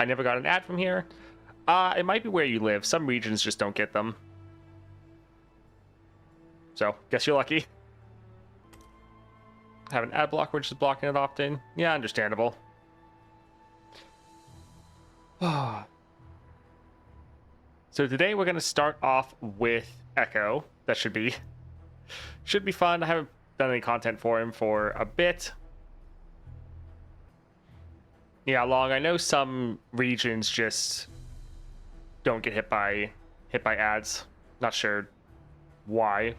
I never got an ad from here. It might be where you live. Some regions just don't get them. So, guess you're lucky. Have an ad blocker which is blocking it often. Yeah, understandable. So today we're going to start off with Ekko. That should be fun. I haven't done any content for him for a bit. Yeah, I know some regions just don't get hit by ads. Not sure why.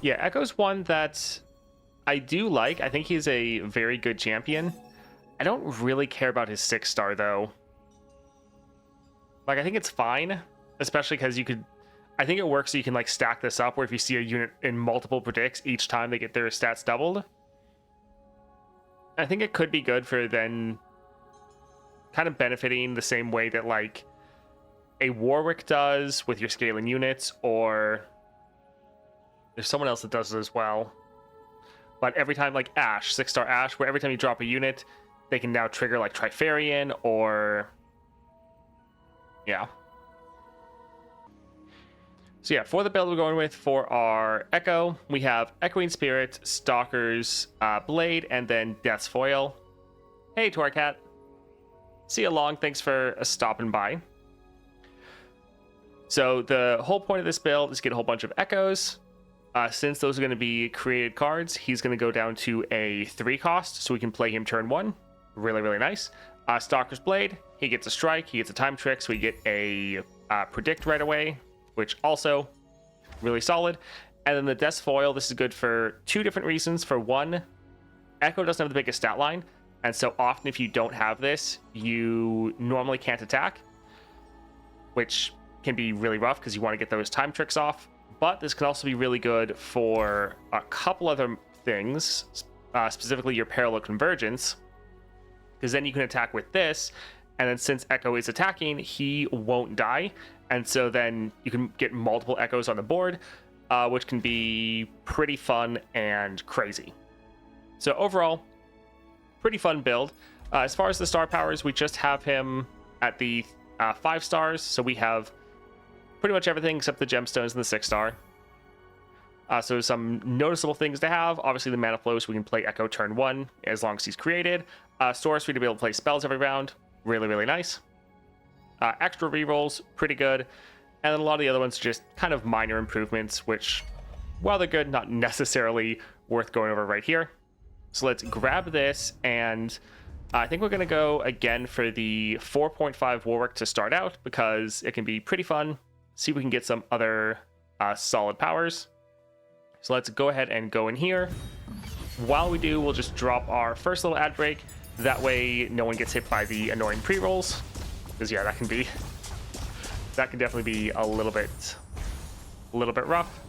Yeah, Ekko's one that I do like. I think he's a very good champion. I don't really care about his 6-star though. Like, I think it's fine, especially because I think it works so you can like stack this up where if you see a unit in multiple predicts, each time they get their stats doubled. I think it could be good for then kind of benefiting the same way that like a Warwick does with your scaling units, or there's someone else that does it as well. But every time, like Ashe, 6-star Ashe, where every time you drop a unit, they can now trigger like Trifarian or... yeah. So yeah, for the build we're going with for our Ekko, we have Echoing Spirit, Stalker's Blade, and then Death's Foil. Hey, Torcat. See you along. Thanks for stopping by. So the whole point of this build is get a whole bunch of Echoes. Since those are going to be created cards, he's going to go down to a 3 cost, so we can play him turn 1. Really, really nice. Stalker's Blade, he gets a strike, he gets a time trick, so we get a predict right away, which also really solid. And then the Death's Foil, this is good for 2 different reasons. For one, Ekko doesn't have the biggest stat line, and so often if you don't have this, you normally can't attack, which can be really rough because you want to get those time tricks off. But this can also be really good for a couple other things, specifically your Parallel Convergence, because then you can attack with this, and then since Ekko is attacking, he won't die, and so then you can get multiple Echoes on the board, which can be pretty fun and crazy. So overall, pretty fun build. As far as the star powers, we just have him at the 5 stars, so we have pretty much everything except the gemstones and the 6-star. So some noticeable things to have. Obviously the mana flow, so we can play Ekko turn 1 as long as he's created. Source for you to be able to play spells every round. Really, really nice. Extra rerolls, pretty good. And then a lot of the other ones just kind of minor improvements, which, while they're good, not necessarily worth going over right here. So let's grab this, and I think we're going to go again for the 4.5 Warwick to start out, because it can be pretty fun. See if we can get some other solid powers. So let's go ahead and go in here. While we do, we'll just drop our first little ad break. That way no one gets hit by the annoying pre-rolls. Because yeah, that can definitely be a little bit rough.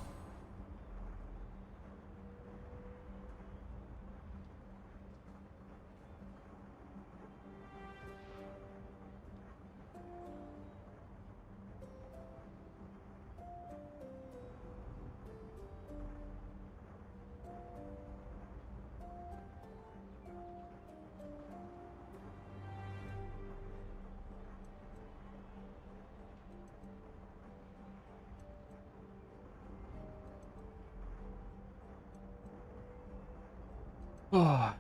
Oh.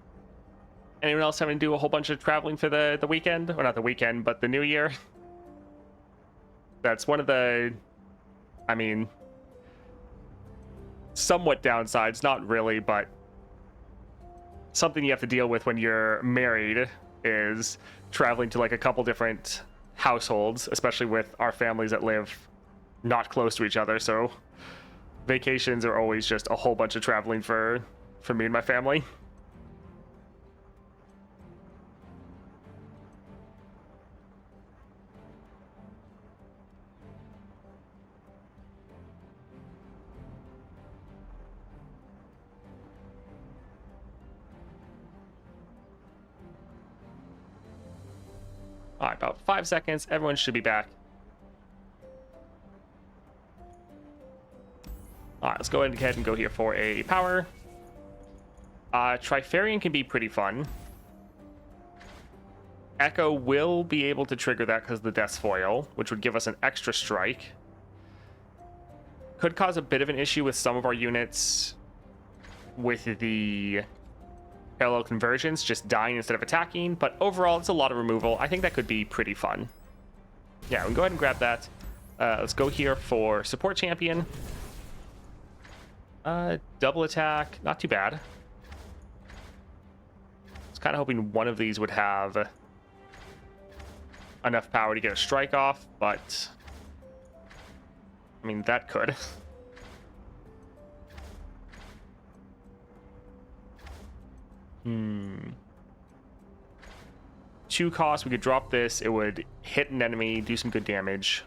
Anyone else having to do a whole bunch of traveling for the weekend? Or not the weekend, but the new year? That's one of the, I mean, somewhat downsides. Not really, but something you have to deal with when you're married is traveling to like a couple different households, especially with our families that live not close to each other. So vacations are always just a whole bunch of traveling for me and my family. All right, about 5 seconds. Everyone should be back. All right, let's go ahead and go here for a power. Trifarian can be pretty fun. Ekko will be able to trigger that because of the Death's Foil, which would give us an extra strike. Could cause a bit of an issue with some of our units with the parallel conversions, just dying instead of attacking, but overall it's a lot of removal. I think that could be pretty fun. Yeah, we can go ahead and grab that. Let's go here for support champion. Double attack, not too bad. I was kind of hoping one of these would have enough power to get a strike off, but I mean, that could. Two costs, we could drop this. It would hit an enemy, do some good damage.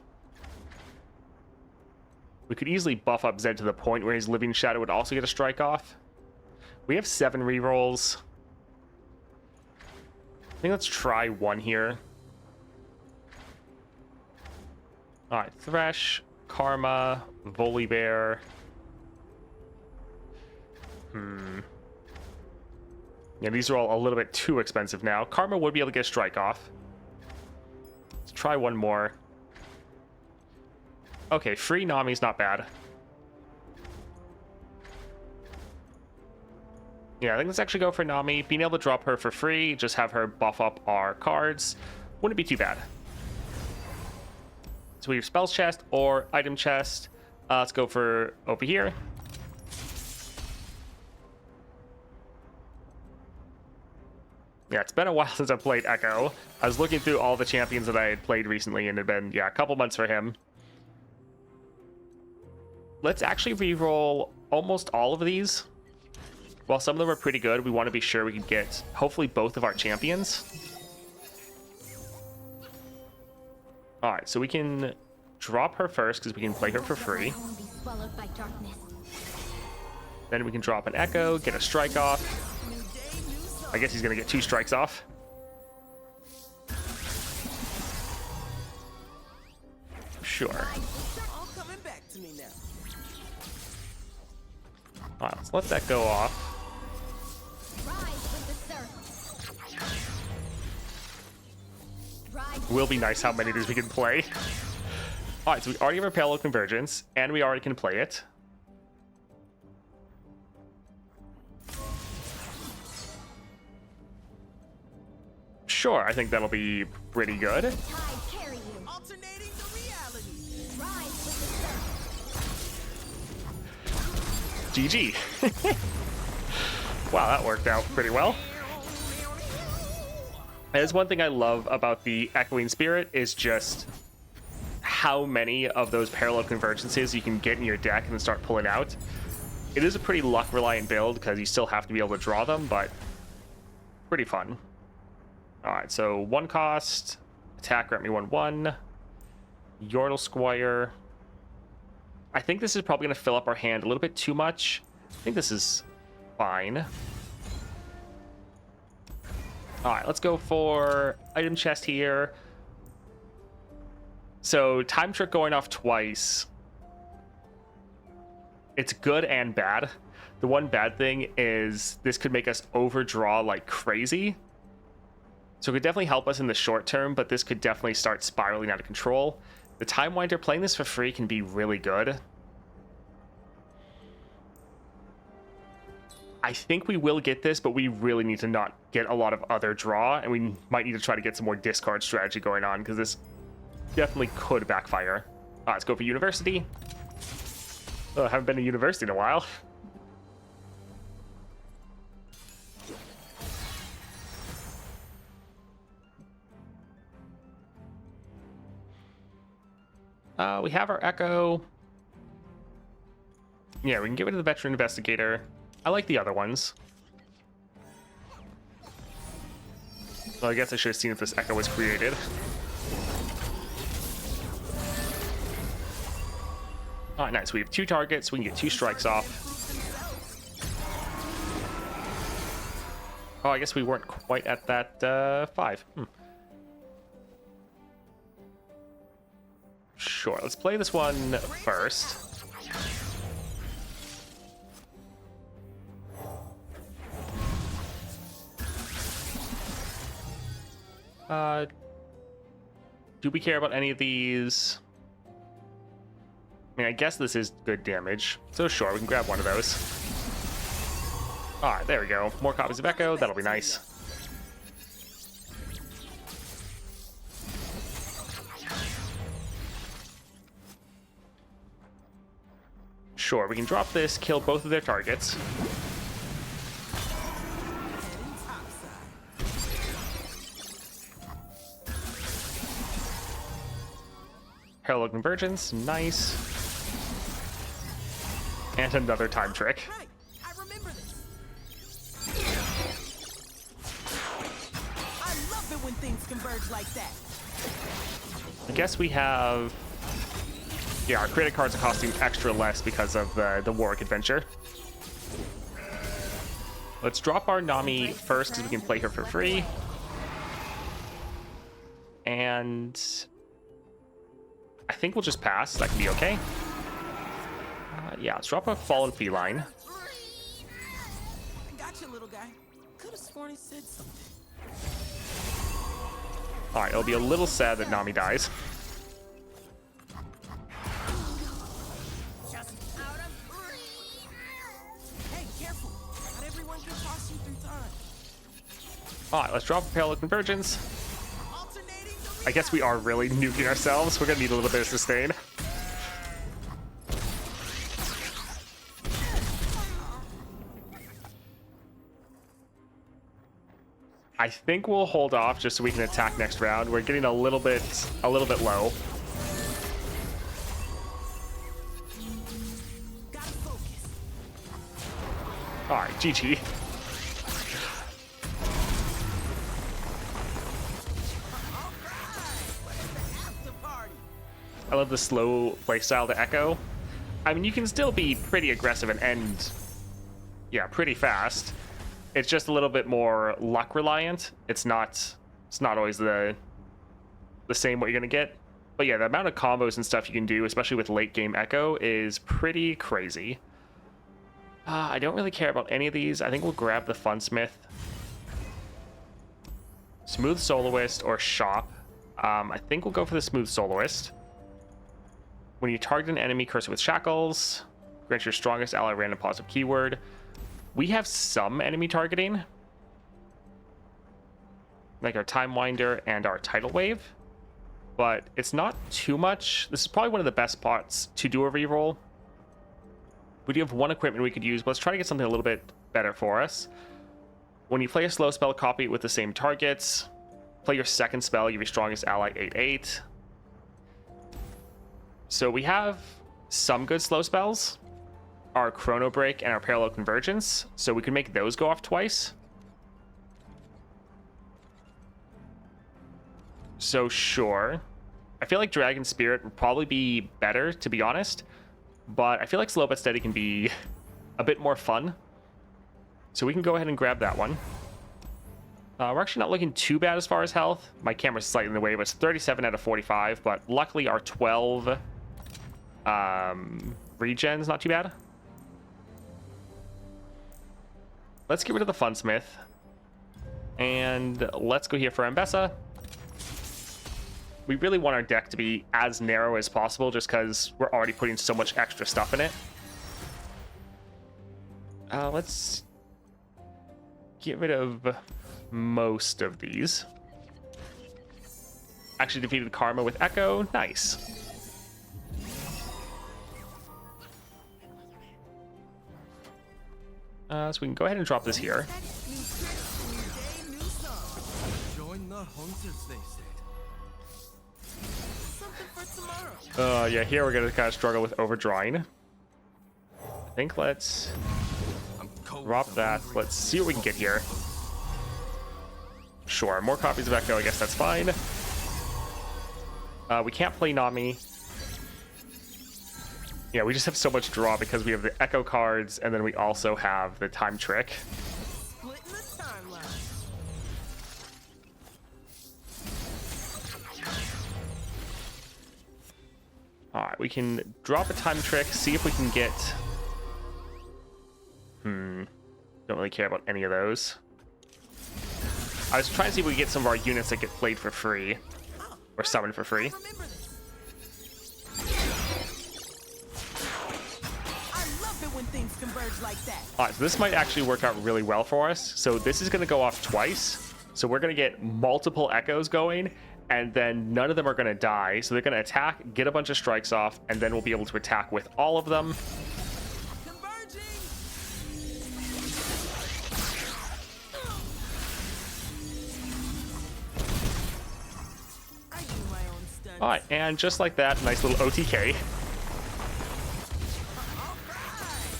We could easily buff up Zed to the point where his Living Shadow would also get a strike off. We have 7 rerolls. I think let's try one here. Alright, Thresh, Karma, Volibear. Yeah, these are all a little bit too expensive now. Karma would be able to get a strike off. Let's try one more. Okay, free Nami's not bad. Yeah, I think let's actually go for Nami. Being able to drop her for free, just have her buff up our cards, wouldn't be too bad. So we have spells chest or item chest. Let's go for over here. Yeah, it's been a while since I've played Ekko. I was looking through all the champions that I had played recently, and it had been, yeah, a couple months for him. Let's actually reroll almost all of these. While some of them are pretty good, we want to be sure we can get, hopefully, both of our champions. Alright, so we can drop her first, because we can play her for free. Then we can drop an Ekko, get a strike off. I guess he's going to get 2 strikes off. Sure. Alright, so let that go off. Will be nice how many of these we can play. Alright, so we already have our parallel convergence, and we already can play it. Sure, I think that'll be pretty good. GG. Wow, that worked out pretty well. There's one thing I love about the Echoing Spirit is just how many of those parallel convergences you can get in your deck and then start pulling out. It is a pretty luck-reliant build because you still have to be able to draw them, but pretty fun. Alright, so 1 cost, attack, grant me 1/1, Yordle Squire. I think this is probably going to fill up our hand a little bit too much. I think this is fine. Alright, let's go for item chest here. So, Time Trick going off twice. It's good and bad. The one bad thing is this could make us overdraw like crazy. So it could definitely help us in the short term, but this could definitely start spiraling out of control. The Time Winder, playing this for free can be really good. I think we will get this, but we really need to not get a lot of other draw, and we might need to try to get some more discard strategy going on, because this definitely could backfire. Let's go for University. Oh, I haven't been to University in a while. We have our Ekko. Yeah, we can get rid of the Veteran Investigator. I like the other ones. Well, I guess I should have seen if this Ekko was created. Alright, nice. We have 2 targets. We can get 2 strikes off. Oh, I guess we weren't quite at that 5. Sure, let's play this one first. Do we care about any of these? I mean, I guess this is good damage. So sure, we can grab one of those. Alright, there we go. More copies of Ekko, that'll be nice. Sure, we can drop this, kill both of their targets. Parallel convergence, nice. And another time trick. Right, I remember this. I love it when things converge like that. I guess we have... Yeah, our created cards are costing extra less because of the Warwick adventure. Let's drop our Nami first because we can play her for free. And... I think we'll just pass. That can be okay. Yeah, let's drop a Fallen Feline. I got you, little guy. Could have sworn he said something. Alright, it'll be a little sad that Nami dies. Just out of reach. Hey, careful. Not everyone can toss you through time. Alright, let's drop a Parallel Convergence. Alternating the I guess we are really nuking ourselves. We're gonna need a little bit of sustain. I think we'll hold off just so we can attack next round. We're getting a little bit low. gotta focus. All right, GG. I love the slow playstyle to Ekko. I mean, you can still be pretty aggressive and end, yeah, pretty fast. It's just a little bit more luck reliant. It's not always the same what you're gonna get. But yeah, the amount of combos and stuff you can do, especially with late game Ekko, is pretty crazy. I don't really care about any of these. I think we'll grab the Funsmith, Smooth Soloist, or Shop. I think we'll go for the Smooth Soloist. When you target an enemy, curse it with shackles. Grant your strongest ally random positive keyword. We have some enemy targeting, like our Time Winder and our Tidal Wave, but it's not too much. This is probably one of the best spots to do a reroll. We do have one equipment we could use, but let's try to get something a little bit better for us. When you play a slow spell, copy it with the same targets. Play your second spell, give your strongest ally 8/8. So we have some good slow spells. Our Chrono Break and our Parallel Convergence, so we can make those go off twice. So sure. I feel like Dragon Spirit would probably be better, to be honest, but I feel like Slow But Steady can be a bit more fun. So we can go ahead and grab that one. We're actually not looking too bad as far as health. My camera's slightly in the way, but it's 37 out of 45, but luckily our 12 regen's not too bad. Let's get rid of the Funsmith. And let's go here for Ambessa. We really want our deck to be as narrow as possible just because we're already putting so much extra stuff in it. Let's get rid of most of these. Actually defeated Karma with Ekko. Nice. So we can go ahead and drop this here. Join the hunters, they said. Something for tomorrow. Yeah, here we're gonna kind of struggle with overdrawing. I think let's drop that. Let's see what we can get here. Sure, more copies of Ekko, I guess that's fine. We can't play Nami. Yeah, we just have so much draw because we have the Ekko cards, and then we also have the time trick. Splitting the timeline. Alright, we can drop a time trick, see if we can get... Don't really care about any of those. I was trying to see if we could get some of our units that get played for free. Or summoned for free. Remember this. I love it when things converge like that. Alright, so this might actually work out really well for us. So this is going to go off twice. So we're going to get multiple echoes going, and then none of them are going to die. So they're going to attack, get a bunch of strikes off, and then we'll be able to attack with all of them. Converging. I do my own stunts. Alright, and just like that, nice little OTK.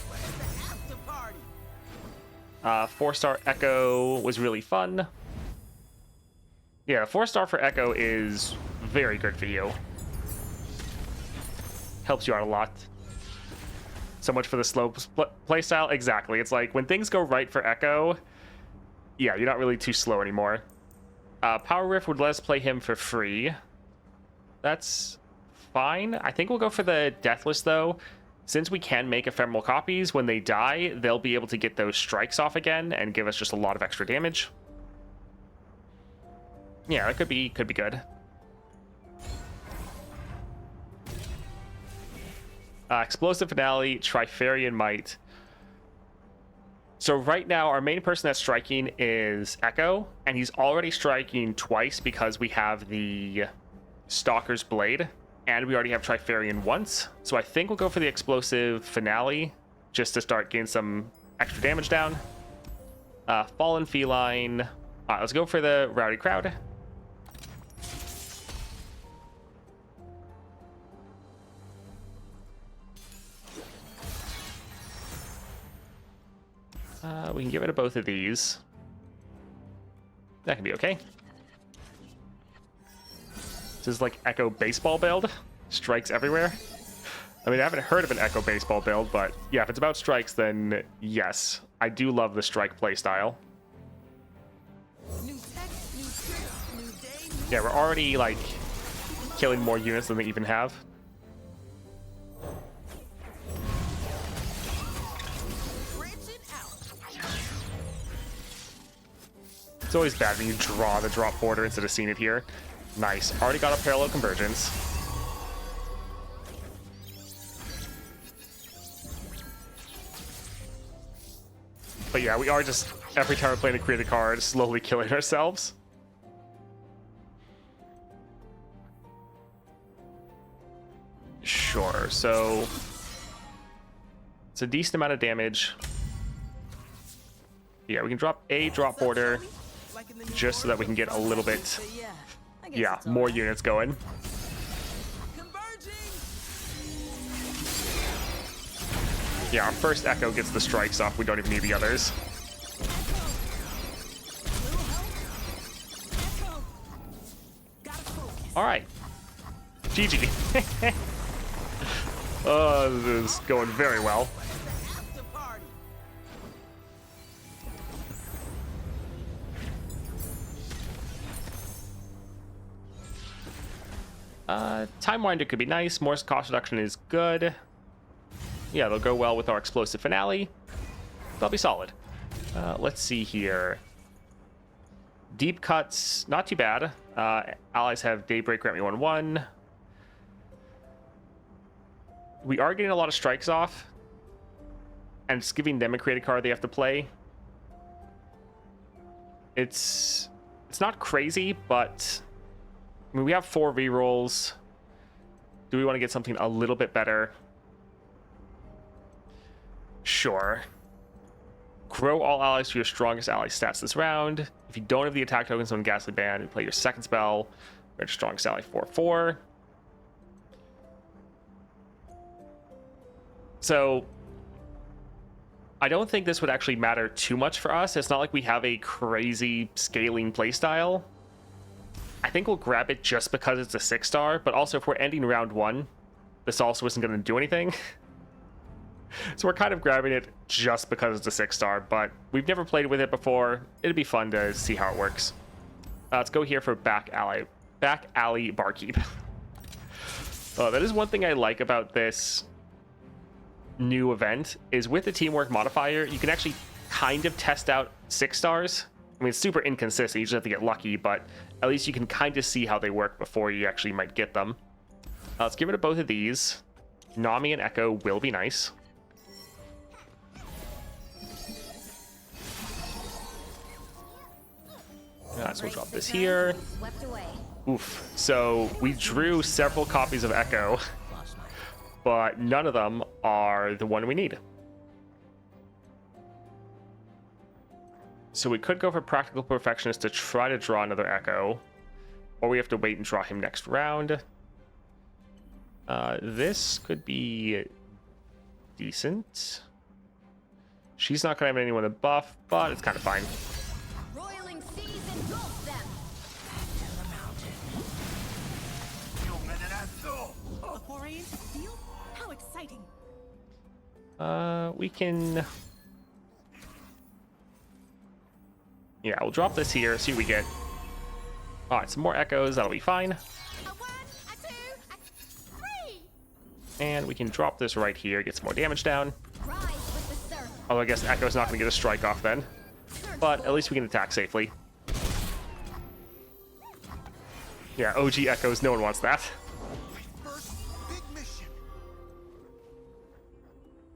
Where's the after party? 4-star Ekko was really fun. Yeah, 4-star for Ekko is very good for you. Helps you out a lot. So much for the slow playstyle. Exactly. It's like when things go right for Ekko, yeah, you're not really too slow anymore. Power Rift would let us play him for free. That's fine. I think we'll go for the Deathless, though. Since we can make ephemeral copies, when they die, they'll be able to get those strikes off again and give us just a lot of extra damage. Yeah, that could be good. Explosive Finale, Trifarian Might. So right now, our main person that's striking is Ekko, and he's already striking twice because we have the Stalker's Blade, and we already have Trifarian once. So I think we'll go for the Explosive Finale, just to start getting some extra damage down. Fallen Feline. All right, let's go for the Rowdy Crowd. We can get rid of both of these. That can be okay. This is like Ekko baseball build. Strikes everywhere. I mean, I haven't heard of an Ekko baseball build, but yeah, if it's about strikes, then yes. I do love the strike playstyle. New tech, new tricks, new day, new Yeah, we're already like killing more units than they even have. branching out. It's always bad when you draw the drop border instead of seeing it here. Nice. Already got a parallel convergence. But yeah, we are just, every time we're playing a creative card, slowly killing ourselves. Sure, so it's a decent amount of damage. Yeah, we can drop a drop border Like in the new just so that we can get a little bit, But yeah, I guess yeah, it's all more right. units going. Converging. Yeah, our first Ekko gets the strikes off. We don't even need the others. Echo. Gotta focus. All right. GG. Oh, this is going very well. After party. Time Winder could be nice. More cost reduction is good. Yeah, they'll go well with our Explosive Finale. They'll be solid. Let's see here. Deep Cuts, not too bad. Allies have Daybreak, grant me 1/1. We are getting a lot of strikes off. And it's giving them a creative card they have to play. It's not crazy, but I mean, we have 4 rerolls. Do we want to get something a little bit better? Sure. Grow all allies to your strongest ally stats this round. If you don't have the attack tokens on Ghastly Band, play your second spell. Your strongest ally 4/4. So I don't think this would actually matter too much for us. It's not like we have a crazy scaling playstyle. I think we'll grab it just because it's a 6-star, but also if we're ending round 1, this also isn't going to do anything. So we're kind of grabbing it just because it's a 6-star, but we've never played with it before. It'd be fun to see how it works. Let's go here for Back Alley Barkeep. That is one thing I like about this new event, is with the teamwork modifier, you can actually kind of test out 6 stars I mean, it's super inconsistent. You just have to get lucky, but at least you can kind of see how they work before you actually might get them. Let's get rid of both of these. Nami and Ekko will be nice. So we'll drop this here. Oof. So we drew several copies of Ekko, but none of them are the one we need. So we could go for Practical Perfectionist to try to draw another Ekko, or we have to wait and draw him next round. This could be decent. She's not going to have anyone to buff, but it's kind of fine. Roiling seas engulf them. A foray into the field? How exciting! We can... Yeah, we'll drop this here, see what we get. Alright, some more Echoes, that'll be fine. A 1, a 2, a 3. And we can drop this right here, get some more damage down. Rise with the surf. Although I guess Echo's not going to get a strike off then. But at least we can attack safely. Yeah, OG Echoes, no one wants that.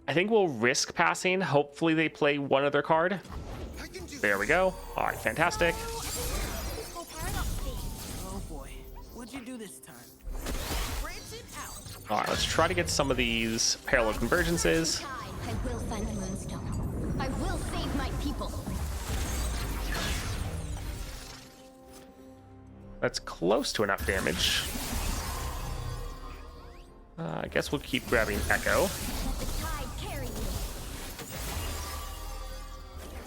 I think we'll risk passing. Hopefully they play one other card. There we go. All right, fantastic. Oh boy, what'd you do this time? Branch it out. All right, let's try to get some of these parallel convergences. I will find the moonstone. I will save my people. That's close to enough damage. I guess we'll keep grabbing Ekko. Let the tide carry you.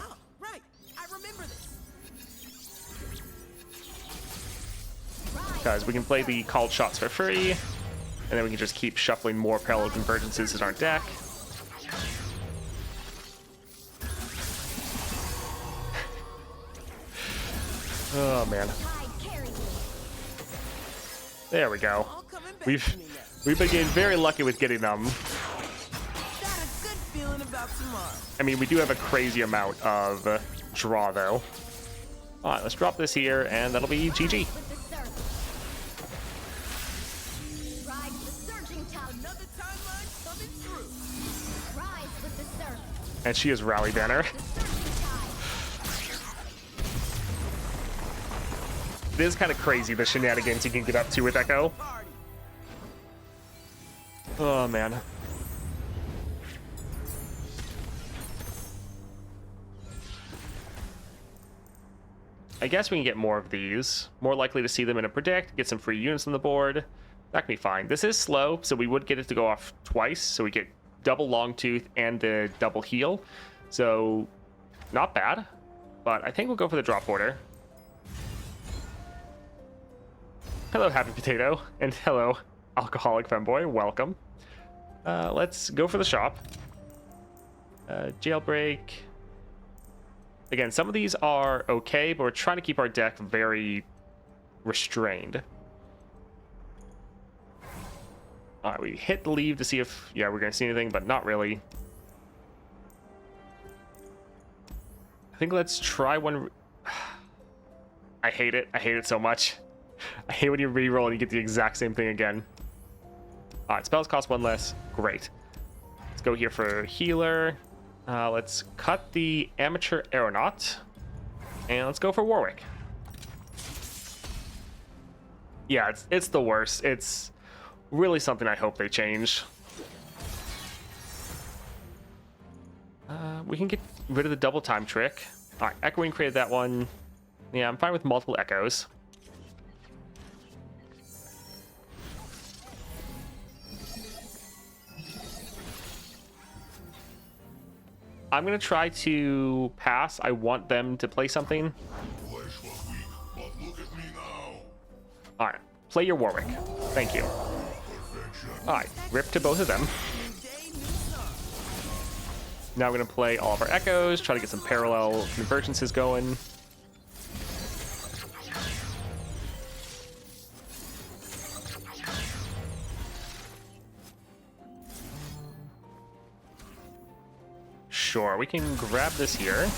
Oh, right. I remember this. Because we can play the called shots for free, and then we can just keep shuffling more parallel convergences in our deck. Oh man. Tide carry you. There we go. All coming back We've to me now. been getting very lucky with getting them. Got a good feeling about tomorrow. I mean, we do have a crazy amount of draw though. All right, let's drop this here, and that'll be GG. With the surf. Ride the surging tide. Another timeline coming through. Rise with the surf. And she is Rally Banner. The surging tide. It is kind of crazy the shenanigans you can get up to with Ekko. Party. Oh man. I guess we can get more of these. More likely to see them in a predict, get some free units on the board. That can be fine. This is slow, so we would get it to go off twice. So we get double Longtooth and the double heal. So not bad. But I think we'll go for the drop order. Hello, Happy Potato. And hello, Alcoholic Femboy. Welcome. Let's go for the shop. Jailbreak. Again, some of these are okay, but we're trying to keep our deck very restrained. All right, we hit leave to see if, yeah, we're going to see anything, but not really. I think let's try one. I hate it. I hate it so much. I hate when you reroll and you get the exact same thing again. All right, spells cost one less. Great. Let's go here for healer. Let's cut the amateur aeronaut. And let's go for Warwick. Yeah, it's the worst. It's really something I hope they change. We can get rid of the double time trick. All right, Echoing created that one. Yeah, I'm fine with multiple Echoes. I'm going to try to pass. I want them to play something. All right, play your Warwick. Thank you. All right, rip to both of them. Now we're going to play all of our Echoes, try to get some parallel convergences going. Sure, we can grab this here.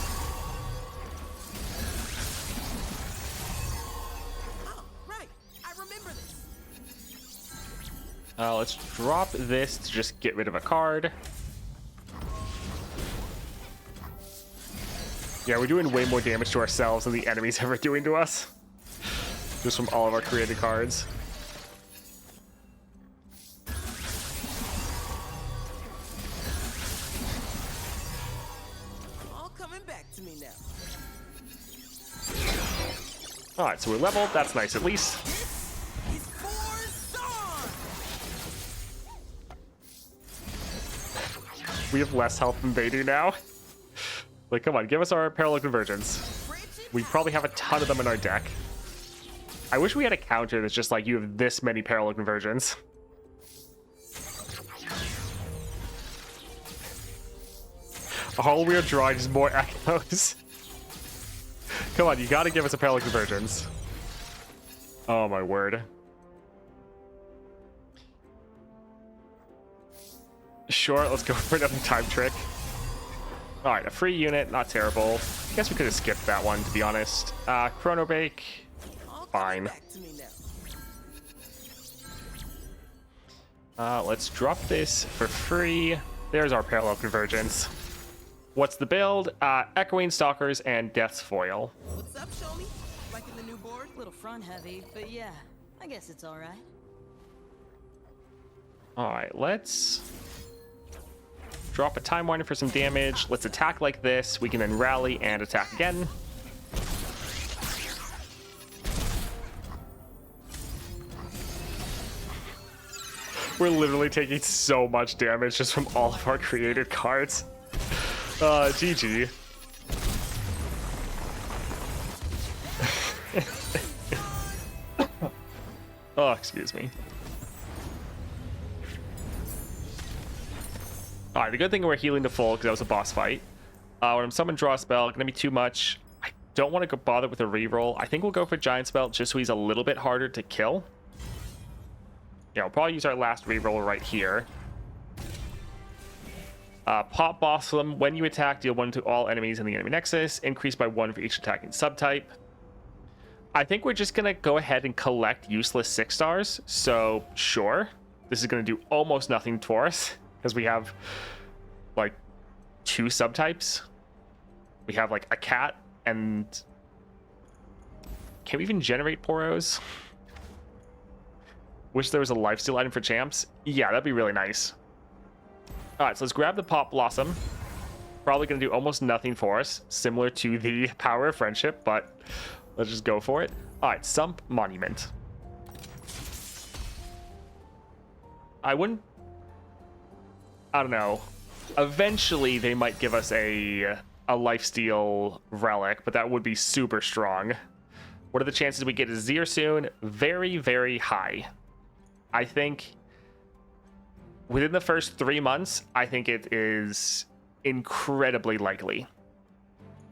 Let's drop this to just get rid of a card. Yeah, we're doing way more damage to ourselves than the enemy's ever doing to us. Just from all of our created cards. All coming back to me now. Alright, so we're leveled. That's nice at least. It's for Zon! We have less health than they do now. Like, come on, give us our parallel convergence. We probably have a ton of them in our deck. I wish we had a counter that's just like, you have this many parallel conversions. All we are drawing is more echoes. Come on, you gotta give us a parallel convergence. Oh my word. Sure, let's go for another time trick. Alright, a free unit, not terrible. I guess we could have skipped that one, to be honest. Chrono Bake, fine. Back to me now. Let's drop this for free. There's our parallel convergence. What's the build? Echoing Stalkers and Death's Foil. What's up, show me? Liking the new board? Little front heavy, but yeah, I guess it's all right. Alright, let's drop a Time Winder for some damage. Let's attack like this. We can then rally and attack again. We're literally taking so much damage just from all of our created cards. GG. Oh, excuse me. Alright, the good thing we're healing to full because that was a boss fight. When I'm summon draw spell, gonna be too much. I don't want to go bother with a reroll. I think we'll go for giant spell just so he's a little bit harder to kill. Yeah, we'll probably use our last reroll right here. Pop Blossom. When you attack, deal 1 to all enemies in the enemy nexus. Increase by 1 for each attacking subtype. I think we're just gonna go ahead and collect useless 6 stars. So sure, this is gonna do almost nothing for us because we have like 2 subtypes. We have like a cat and can we even generate Poros? Wish there was a lifesteal item for champs. Yeah, that'd be really nice. All right, so let's grab the Pop Blossom. Probably gonna do almost nothing for us, similar to the Power of Friendship, but let's just go for it. All right, Sump Monument. I don't know. Eventually, they might give us a lifesteal relic, but that would be super strong. What are the chances we get a Zir soon? Very, very high. I think within the first 3 months, I think it is incredibly likely.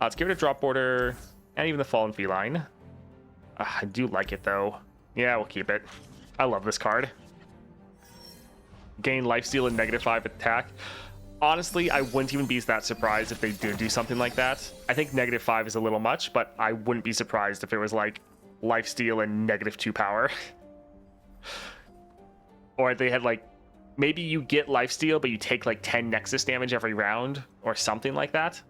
Let's give it a drop border and even the Fallen Feline. I do like it though. Yeah, we'll keep it. I love this card. Gain lifesteal and -5 attack. Honestly, I wouldn't even be that surprised if they did do something like that. I think -5 is a little much, but I wouldn't be surprised if it was like lifesteal and -2 power. Or they had like, maybe you get lifesteal, but you take like 10 Nexus damage every round or something like that.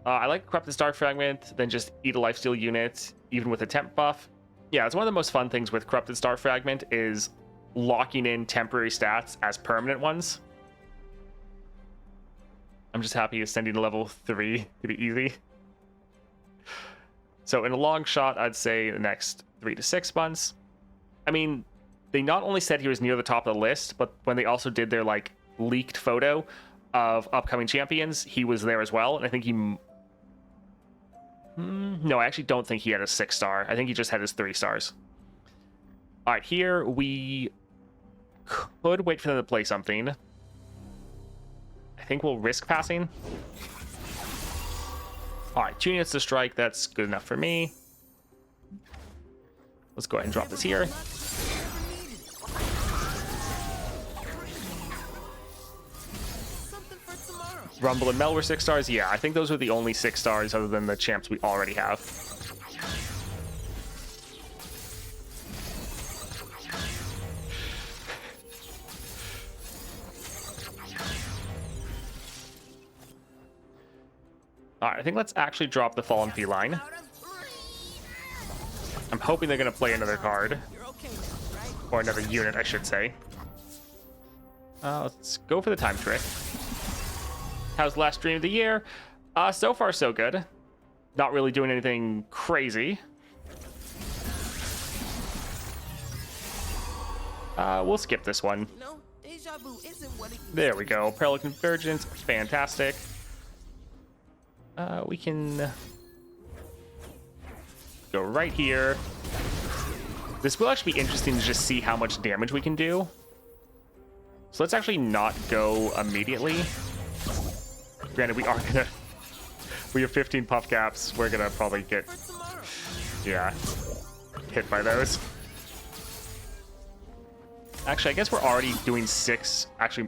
I like Corrupted Star Fragment, then just eat a lifesteal unit, even with a temp buff. Yeah, it's one of the most fun things with Corrupted Star Fragment is locking in temporary stats as permanent ones. I'm just happy ascending to level 3 to be easy. So in a long shot, I'd say the next 3 to 6 months. I mean, they not only said he was near the top of the list, but when they also did their like leaked photo of upcoming champions, he was there as well. And I think he... No, I actually don't think he had a 6-star. I think he just had his 3 stars. All right, here we could wait for them to play something. I think we'll risk passing. All right, 2 units to strike. That's good enough for me. Let's go ahead and drop this here. Rumble and Mel were 6 stars. Yeah, I think those are the only 6 stars other than the champs we already have. All right, I think let's actually drop the Fallen Feline. I'm hoping they're going to play another card. You're okay now, right? Or another unit, I should say. Let's go for the time trick. How's the last stream of the year? So far, so good. Not really doing anything crazy. We'll skip this one. You know, deja vu isn't what it There we go. Parallel Convergence, fantastic. We can go right here. This will actually be interesting to just see how much damage we can do. So let's actually not go immediately. Granted, we have 15 puff caps. We're gonna probably get, for tomorrow. yeah, hit by those. Actually, I guess we're already doing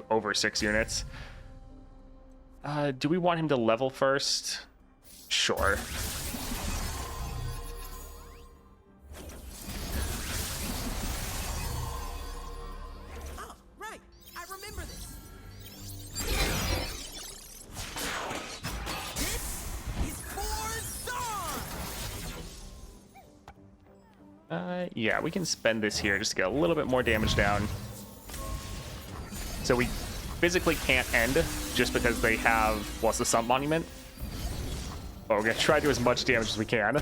over 6 units. Do we want him to level first? Sure. Oh, right. I remember this. This is for Dawn. Yeah, we can spend this here just to get a little bit more damage down. So we physically can't end just because they have, what's the Sump Monument? But we're going to try to do as much damage as we can. I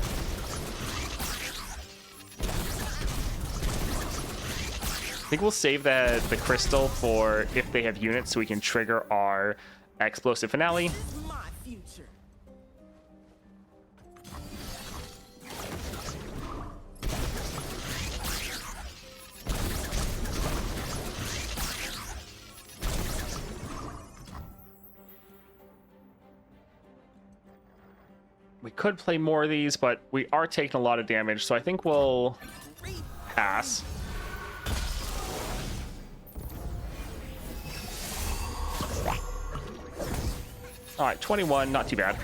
think we'll save the crystal for if they have units so we can trigger our explosive finale. This is my future. We could play more of these, but we are taking a lot of damage, so I think we'll pass. All right, 21, not too bad.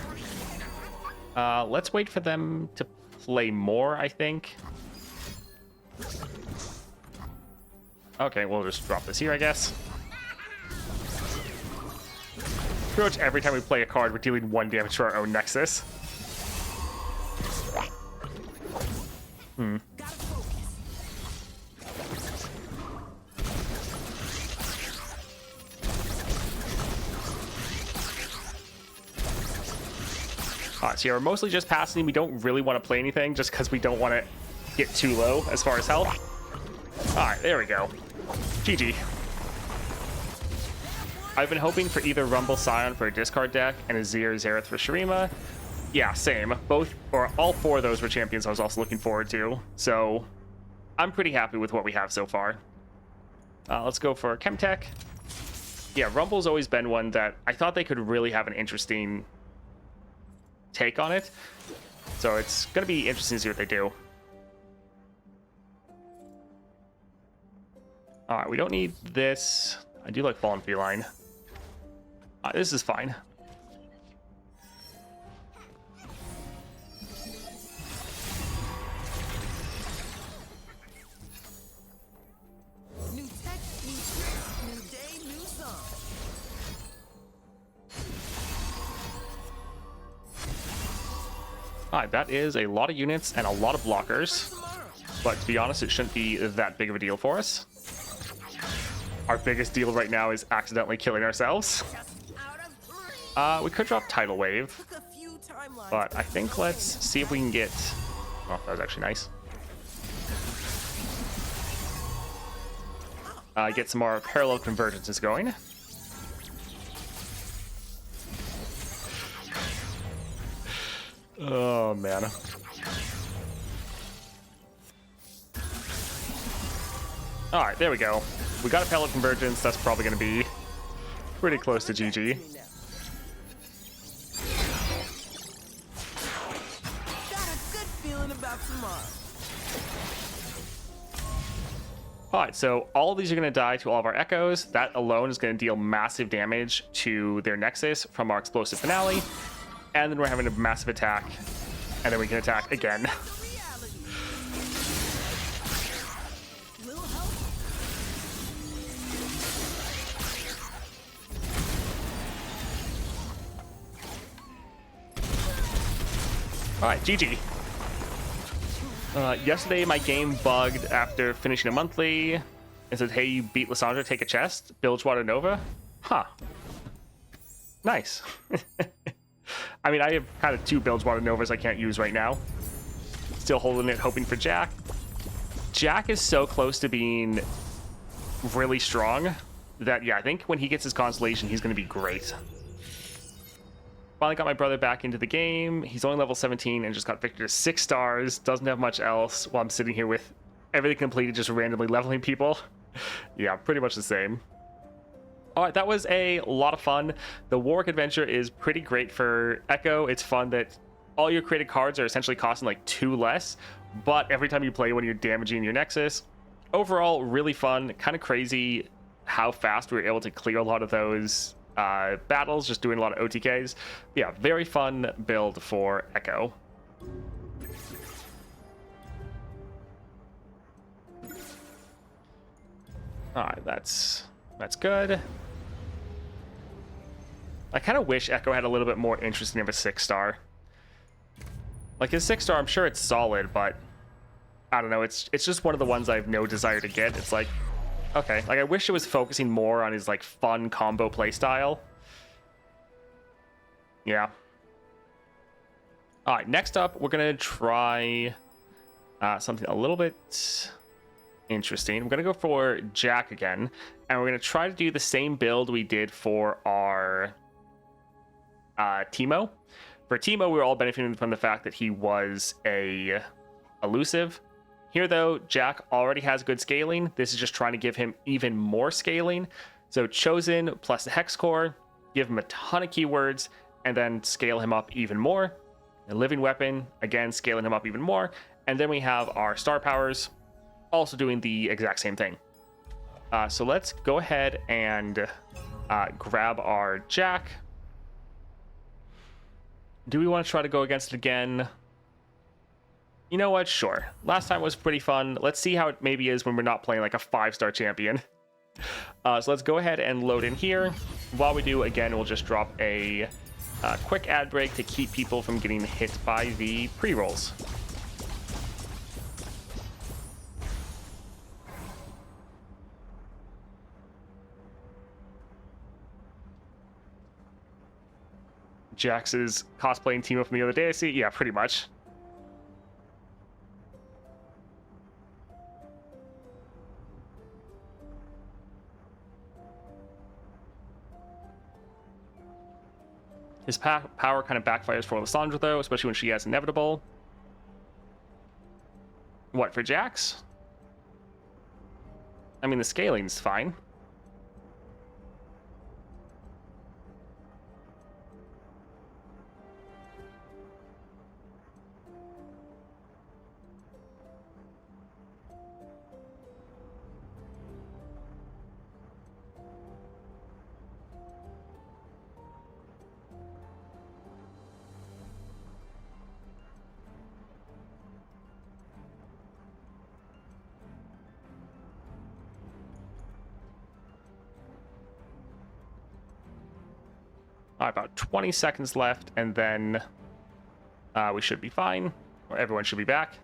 Let's wait for them to play more, I think. Okay, we'll just drop this here, I guess. Pretty much every time we play a card, we're dealing 1 damage to our own Nexus. Gotta focus. Alright, so yeah, we're mostly just passing. We don't really want to play anything just because we don't want to get too low as far as health. Alright, there we go. GG. I've been hoping for either Rumble Scion for a discard deck and Azir Zareth for Shurima. Yeah, same. All 4 of those were champions I was also looking forward to. So I'm pretty happy with what we have so far. Let's go for Chemtech. Yeah, Rumble's always been one that I thought they could really have an interesting take on it. So it's going to be interesting to see what they do. All right, we don't need this. I do like Fallen Feline. This is fine. New tech, new tricks, new day, new song. Alright, that is a lot of units and a lot of blockers. But to be honest, it shouldn't be that big of a deal for us. Our biggest deal right now is accidentally killing ourselves. We could drop Tidal Wave, Took a few timelines. but I think let's see if we can get... Oh, that was actually nice. Get some more parallel convergences going. Oh, man. Alright, there we go. We got a parallel convergence. That's probably going to be pretty close to GG. Got a good feeling about tomorrow. Alright, so all of these are going to die to all of our Echoes. That alone is going to deal massive damage to their Nexus from our explosive finale. And then we're having a massive attack. And then we can attack again. Reality. Will help. All right, GG. Yesterday, my game bugged after finishing a monthly. It said, hey, you beat Lissandra, take a chest. Bilgewater Nova. Huh. Nice. I mean, I have kind of 2 Bilgewater Novas I can't use right now. Still holding it, hoping for Jack. Jack is so close to being really strong that, yeah, I think when he gets his Constellation, he's going to be great. Finally got my brother back into the game. He's only level 17 and just got Victor to 6 stars. Doesn't have much else while I'm sitting here with everything completed, just randomly leveling people. Yeah, pretty much the same. All right, that was a lot of fun. The Warwick Adventure is pretty great for Ekko. It's fun that all your created cards are essentially costing like 2 less, but every time you play one, you're damaging your Nexus. Overall, really fun. Kind of crazy how fast we were able to clear a lot of those battles, just doing a lot of OTKs. Yeah, very fun build for Ekko. All right, that's good. I kind of wish Ekko had a little bit more interesting of a 6-star. Like his 6-star, I'm sure it's solid, but I don't know. It's just one of the ones I have no desire to get. It's like, okay, like I wish it was focusing more on his like fun combo playstyle. Yeah. All right, next up, we're gonna try something a little bit interesting. We're gonna go for Jack again, and we're gonna try to do the same build we did for our Teemo. For Teemo, we were all benefiting from the fact that he was a elusive. Here, though, Jack already has good scaling. This is just trying to give him even more scaling. So Chosen plus the Hex Core, give him a ton of keywords, and then scale him up even more. A Living Weapon, again, scaling him up even more. And then we have our Star Powers, also doing the exact same thing. So let's go ahead and grab our Jack. Do we want to try to go against it again? You know what? Sure. Last time was pretty fun. Let's see how it maybe is when we're not playing like a 5-star champion. So let's go ahead and load in here. While we do, again, we'll just drop a quick ad break to keep people from getting hit by the pre-rolls. Jax's cosplaying Teemo from the other day, I see. Yeah, pretty much. His power kind of backfires for Lissandra, though, especially when she has Inevitable. What, for Jax? I mean, the scaling's fine. All right, about 20 seconds left, and then we should be fine, or everyone should be back.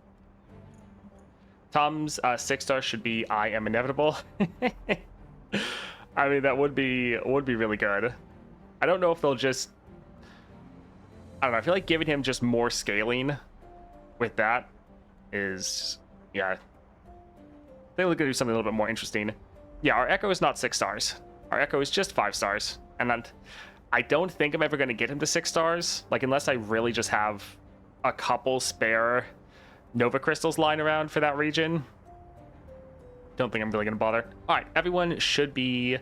Tom's 6-star should be I am inevitable. I mean, that would be really good. I don't know if they'll just, I don't know, I feel like giving him just more scaling with that is, yeah, I think we're gonna do something a little bit more interesting. Yeah, our Ekko is not 6 stars. Our Ekko is just 5 stars, and then I don't think I'm ever going to get him to 6 stars, like unless I really just have a couple spare Nova Crystals lying around for that region. Don't think I'm really going to bother. All right, everyone should be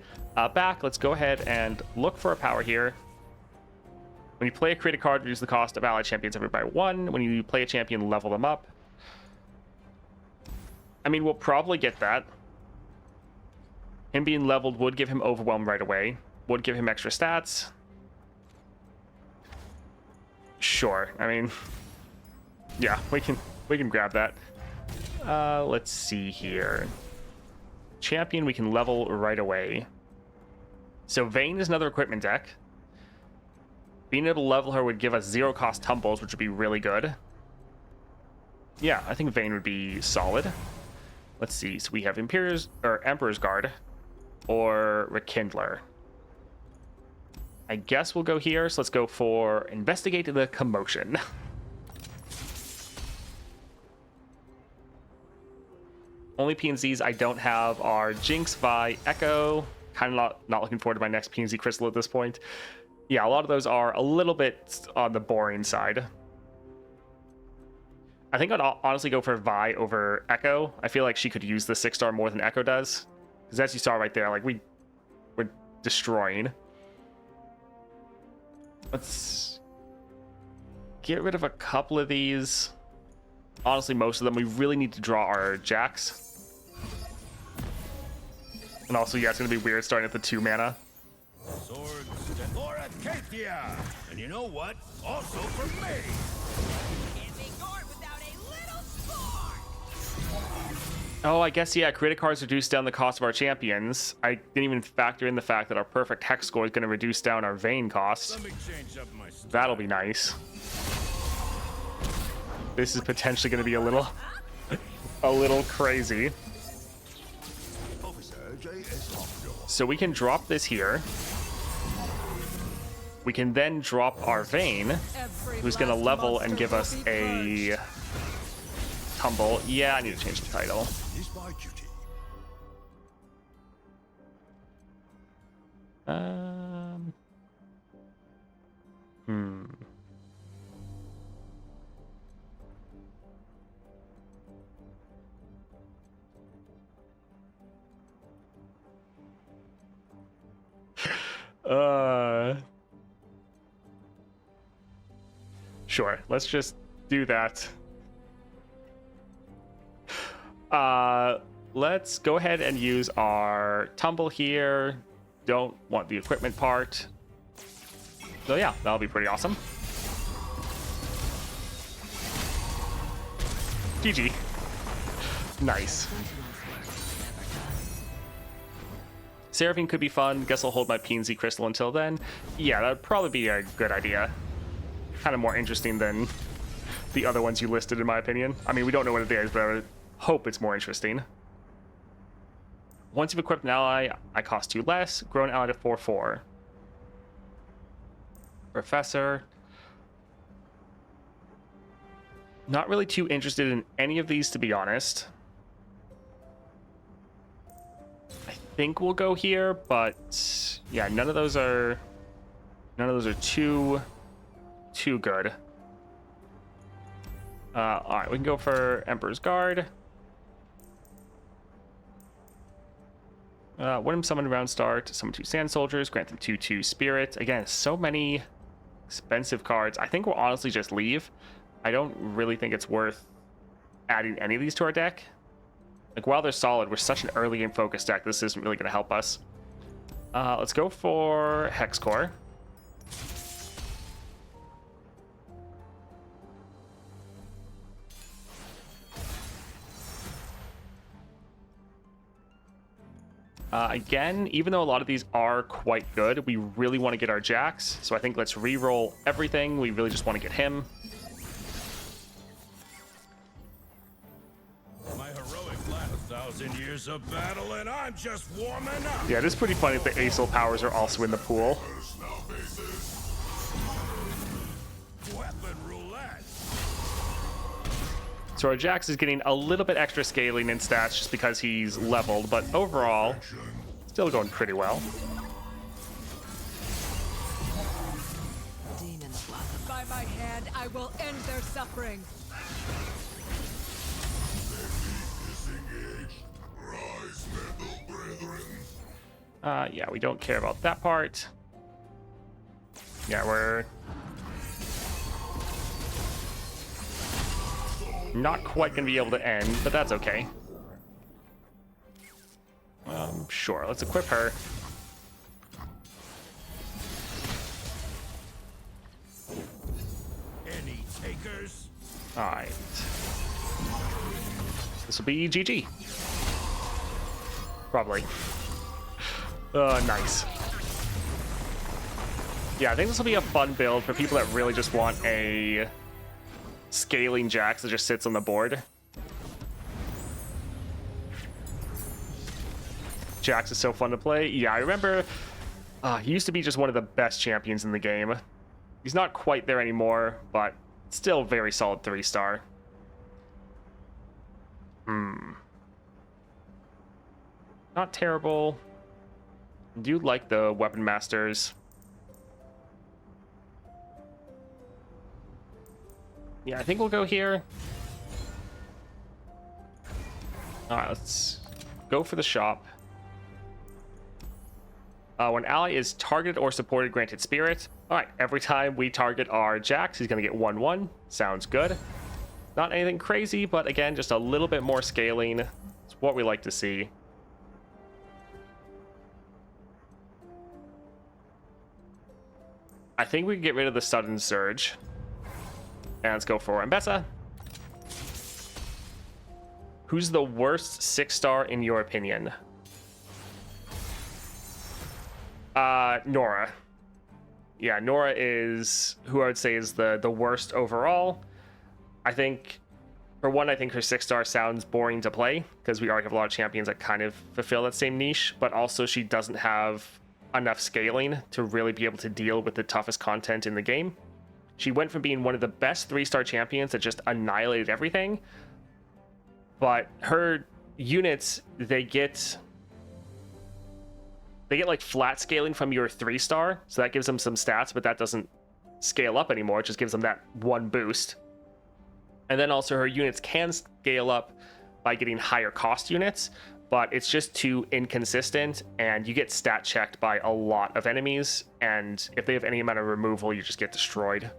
back. Let's go ahead and look for a power here. When you play a created card, reduce the cost of allied champions every by 1. When you play a champion, level them up. I mean, we'll probably get that. Him being leveled would give him Overwhelm right away. Would give him extra stats. Sure. I mean, yeah, we can grab that. Let's see here. Champion we can level right away. So Vayne is another equipment deck. Being able to level her would give us 0 cost tumbles, which would be really good. Yeah, I think Vayne would be solid. Let's see. So we have Emperor's Guard or Rekindler. I guess we'll go here. So let's go for Investigate the Commotion. Only PNZs I don't have are Jinx, Vi, Ekko. Kind of not looking forward to my next PNZ Crystal at this point. Yeah, a lot of those are a little bit on the boring side. I think I'd honestly go for Vi over Ekko. I feel like she could use the 6-star more than Ekko does. Because as you saw right there, like we're destroying. Let's get rid of a couple of these. Honestly, most of them. We really need to draw our Jacks. And also, yeah, it's going to be weird starting at the 2 mana. Swords for Acacia! And you know what? Also for me! Can't make art without a little spark. Oh, I guess, yeah, creative cards reduce down the cost of our champions. I didn't even factor in the fact that our perfect hex score is going to reduce down our Vayne cost. Let me change up my style. That'll be nice. This is potentially going to be a little crazy. So we can drop this here. We can then drop our Vayne, who's going to level and give us a tumble. Yeah, I need to change the title. Sure, let's just do that. Let's go ahead and use our tumble here. Don't want the equipment part. So yeah, that'll be pretty awesome. GG. Nice. Seraphine could be fun. Guess I'll hold my PNZ Crystal until then. Yeah, that'd probably be a good idea. Kind of more interesting than the other ones you listed, in my opinion. I mean, we don't know what it is, but I would hope it's more interesting. Once you've equipped an ally, I cost 2 less. Grow an ally to 4/4. Professor. Not really too interested in any of these, to be honest. I think we'll go here, but yeah, none of those are too good. All right, we can go for Emperor's Guard. When I'm summoned round start, summon 2 Sand Soldiers, grant them 2/2 Spirit. Again, so many expensive cards. I think we'll honestly just leave. I don't really think it's worth adding any of these to our deck. Like, while they're solid, we're such an early game focused deck, this isn't really going to help us. Let's go for Hex Core. Again, even though a lot of these are quite good, we really want to get our Jax. So I think let's re-roll everything. We really just want to get him. My heroic last 1,000 years of battle, and I'm just warming up. Yeah, it is pretty funny that the Aesol powers are also in the pool. Weapon roulette. So our Jax is getting a little bit extra scaling in stats just because he's leveled, but overall, still going pretty well. By my hand, I will end their suffering. Yeah, we don't care about that part. Yeah, we're not quite going to be able to end, but that's okay. Sure, let's equip her. Any takers? Alright. This will be GG. Probably. Nice. Yeah, I think this will be a fun build for people that really just want a scaling Jax that just sits on the board. Jax is so fun to play. Yeah, I remember he used to be just one of the best champions in the game. He's not quite there anymore, but still very solid 3-star. Not terrible. Do like the Weapon Masters. Yeah, I think we'll go here. Alright, let's go for the shop. When ally is targeted or supported, granted spirit. Alright, every time we target our Jax, he's going to get 1/1. Sounds good. Not anything crazy, but again, just a little bit more scaling. It's what we like to see. I think we can get rid of the sudden surge. And let's go for Ambessa. Who's the worst 6-star in your opinion? Nora. Yeah, Nora is who I would say is the worst overall. I think, for one, I think her 6-star sounds boring to play because we already have a lot of champions that kind of fulfill that same niche, but also she doesn't have enough scaling to really be able to deal with the toughest content in the game. She went from being one of the best 3-star champions that just annihilated everything, but her units, they get like flat scaling from your 3-star, so that gives them some stats, but that doesn't scale up anymore. It just gives them that one boost. And then also her units can scale up by getting higher cost units, but it's just too inconsistent, and you get stat checked by a lot of enemies, and if they have any amount of removal, you just get destroyed.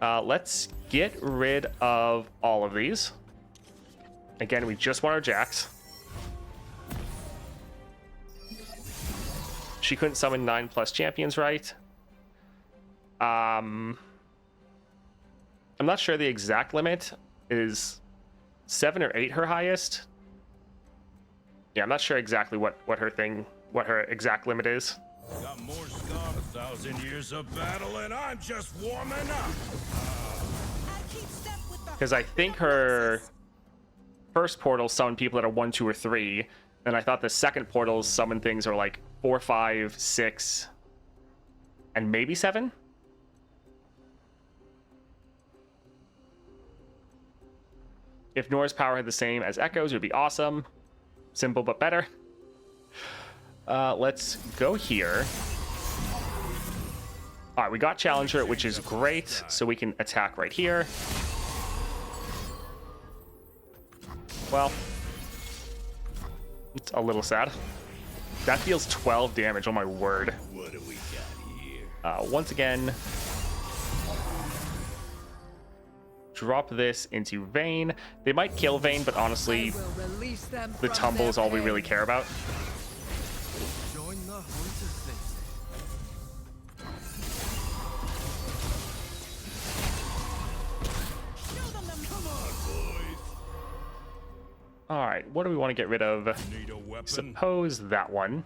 Let's get rid of all of these. Again, we just want our Jax. She couldn't summon 9+ champions, right? I'm not sure the exact limit. Is 7 or 8 her highest? Yeah, I'm not sure exactly what her exact limit is. Got more scars, 1,000 years of battle, and I'm just warming up. Because I think her first portal summoned people that are 1, 2, or 3, and I thought the second portals summon things are like 4, 5, 6, and maybe 7. If Nora's power had the same as Ekko's, it would be awesome. Simple but better. Let's go here. All right, we got Challenger, which is great, so we can attack right here. Well, it's a little sad. That deals 12 damage, oh my word. What do we got here? Once again, drop this into Vayne. They might kill Vayne, but honestly, the tumble is all we really care about. Join the hunt of things. Come on, boys. All right, what do we want to get rid of? Need a weapon? Suppose that one.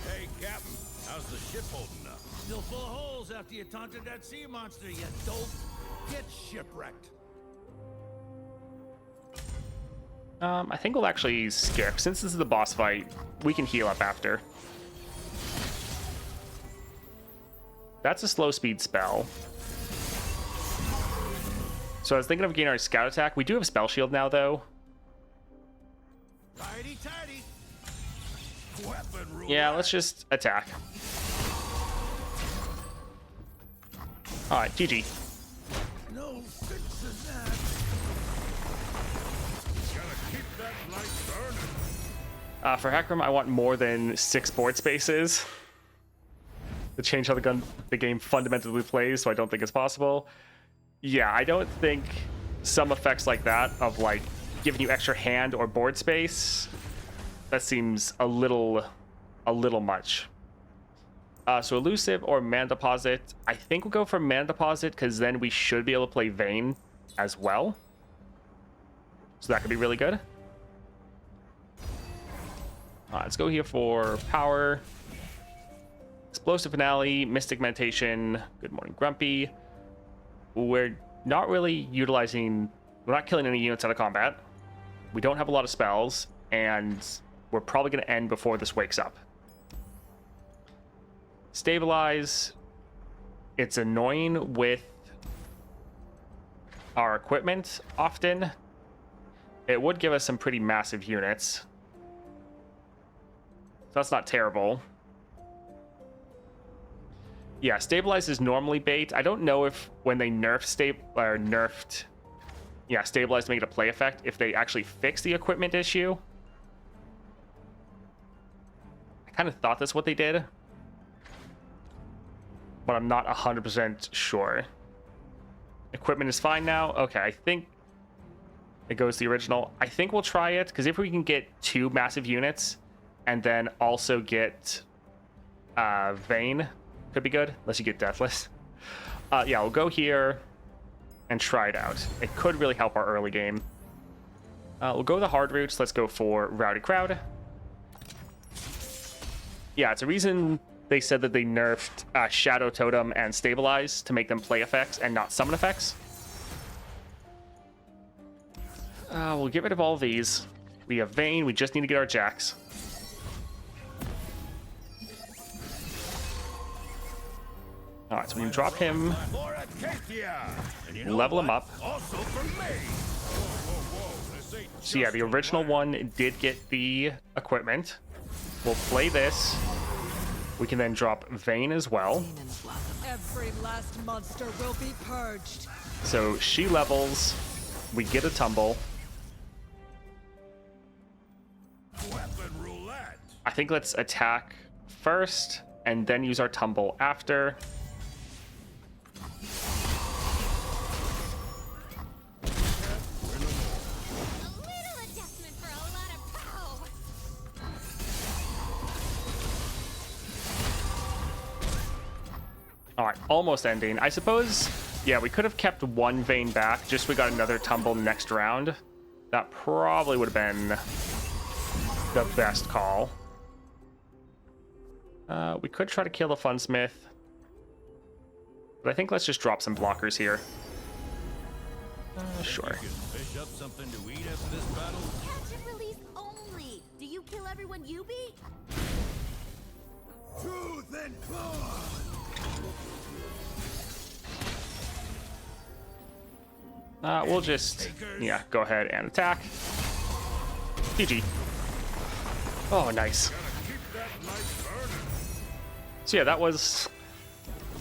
Hey, Captain, how's the ship holding up? Still full of holes after you taunted that sea monster, you dope. Get shipwrecked. I think we'll actually skip. Since this is the boss fight, we can heal up after. That's a slow speed spell. So I was thinking of getting our scout attack. We do have spell shield now, though. Tidy, tidy. Weapon rule. Yeah, let's just attack. All right, GG. No fixing that. Gotta keep that light burning. For Hecarim, I want more than 6 board spaces to change how the game fundamentally plays, so I don't think it's possible. Yeah, I don't think some effects like that of like giving you extra hand or board space, that seems a little much. So elusive or mana deposit. I think we'll go for mana deposit because then we should be able to play Vayne as well. So that could be really good. Let's go here for power. Explosive Finale, Mystic Meditation, Good Morning Grumpy. We're not really utilizing... We're not killing any units out of combat. We don't have a lot of spells, and we're probably going to end before this wakes up. Stabilize. It's annoying with our equipment often. It would give us some pretty massive units. So that's not terrible. Yeah, Stabilize is normally bait. I don't know if when they nerfed Stabilize to make it a play effect, if they actually fix the equipment issue. I kind of thought that's what they did, but I'm not 100% sure. Equipment is fine now. Okay, I think it goes to the original. I think we'll try it, because if we can get 2 massive units and then also get Vayne, could be good, unless you get Deathless. Yeah, we'll go here and try it out. It could really help our early game. We'll go the hard routes. Let's go for Rowdy Crowd. Yeah, it's a reason they said that they nerfed Shadow Totem and Stabilize to make them play effects and not summon effects. We'll get rid of all these. We have Vayne. We just need to get our Jax. Alright, so we can drop him, level him up. So yeah, the original one did get the equipment. We'll play this. We can then drop Vayne as well. Every last monster will be purged. So she levels. We get a tumble. I think let's attack first and then use our tumble after. All right, almost ending. I suppose, yeah, we could have kept one Vayne back, just so we got another tumble next round. That probably would have been the best call. We could try to kill the Funsmith, but I think let's just drop some blockers here. Sure. Fish up something to eat after this battle? Catch and release only. Do you kill everyone you beat? Truth and claw! We'll just, yeah, go ahead and attack. GG. Oh, nice. So yeah, that was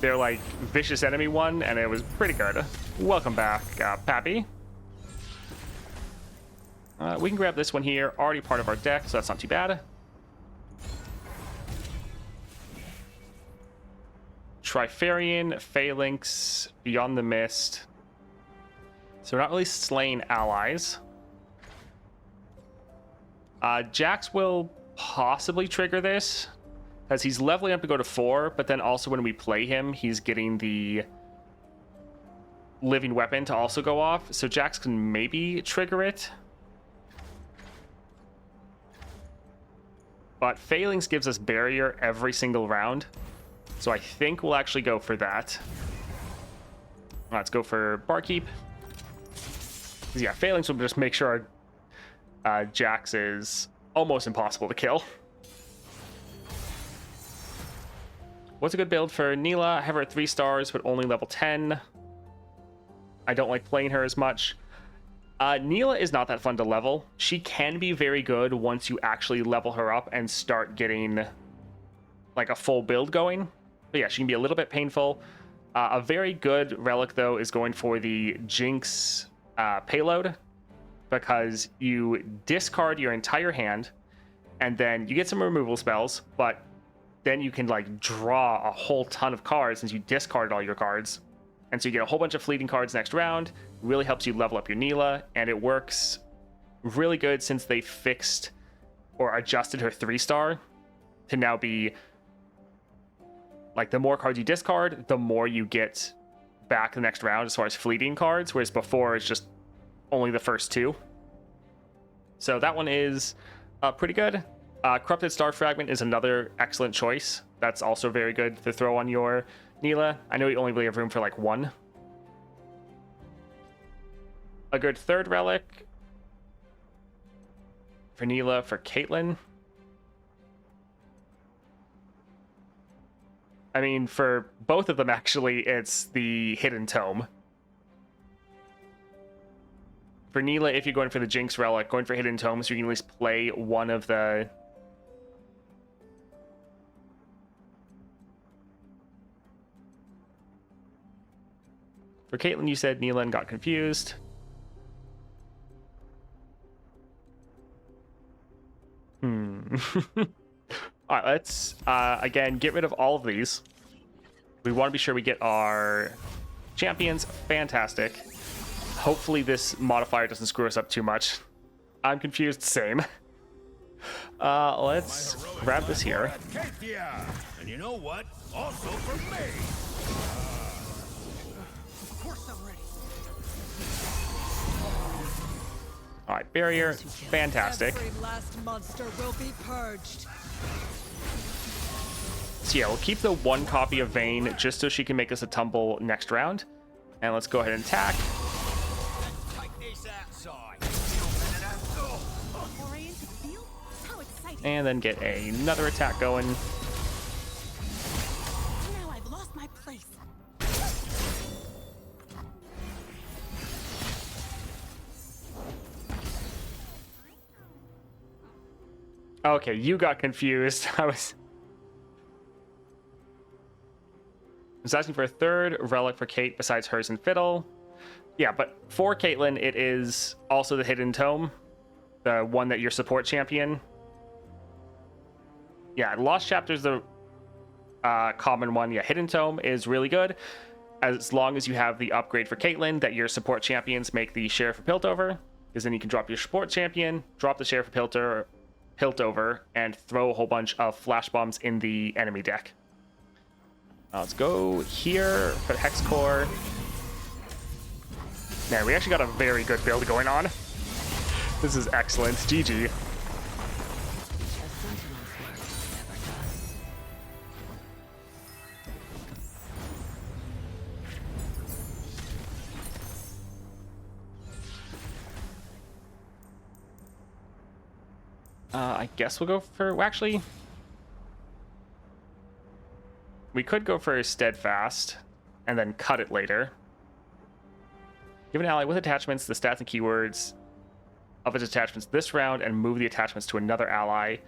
their, like, vicious enemy one, and it was pretty good. Welcome back, Pappy. We can grab this one here. Already part of our deck, so that's not too bad. Trifarian, Phalanx, Beyond the Mist. So we're not really slaying allies. Jax will possibly trigger this, because he's leveling up to go to 4, but then also when we play him, he's getting the living weapon to also go off. So Jax can maybe trigger it. But Phalanx gives us barrier every single round. So I think we'll actually go for that. Let's go for Barkeep. Yeah, Phalanx will just make sure our Jax is almost impossible to kill. What's a good build for Neela? I have her at 3 stars, but only level 10. I don't like playing her as much. Neela is not that fun to level. She can be very good once you actually level her up and start getting like a full build going. But yeah, she can be a little bit painful. A very good relic, though, is going for the Jinx payload, because you discard your entire hand and then you get some removal spells, but then you can like draw a whole ton of cards since you discarded all your cards. And so you get a whole bunch of fleeting cards next round. Really helps you level up your Neela, and it works really good since they fixed or adjusted her 3-star to now be like the more cards you discard, the more you get back the next round as far as fleeting cards, whereas before it's just only the first 2. So that one is pretty good. Corrupted Star Fragment is another excellent choice That's also very good to throw on your Neela. I know you only really have room for like one. A good third relic for Neela, for Caitlyn. I mean, for both of them, actually, it's the Hidden Tome. For Neela, if you're going for the Jinx relic, going for Hidden Tome, so you can at least play one of the... For Caitlyn, you said Neela and got confused. All right, let's, again, get rid of all of these. We want to be sure we get our champions. Fantastic. Hopefully this modifier doesn't screw us up too much. I'm confused. Same. Let's grab this here. And you know what? Also for me. Of course I'm ready. All right, barrier. Fantastic. Every last monster will be purged. So yeah, we'll keep the one copy of Vayne just so she can make us a tumble next round. And let's go ahead and attack. Take this outside. Foray into the field? How exciting. And then get another attack going. Now I've lost my place. Okay, you got confused. I was asking for a third relic for Kate besides hers and Fiddle. Yeah, but for Caitlyn, it is also the Hidden Tome, the one that your support champion. Yeah, Lost Chapter is the common one. Yeah, Hidden Tome is really good as long as you have the upgrade for Caitlyn that your support champions make the Sheriff of Piltover, because then you can drop your support champion, drop the Sheriff of Piltover, and throw a whole bunch of flash bombs in the enemy deck. Let's go here for the Hex Core. Man, we actually got a very good build going on. This is excellent. GG. I guess we'll go for... Well, actually... We could go for Steadfast and then cut it later. Give an ally with attachments the stats and keywords of its attachments this round and move the attachments to another ally.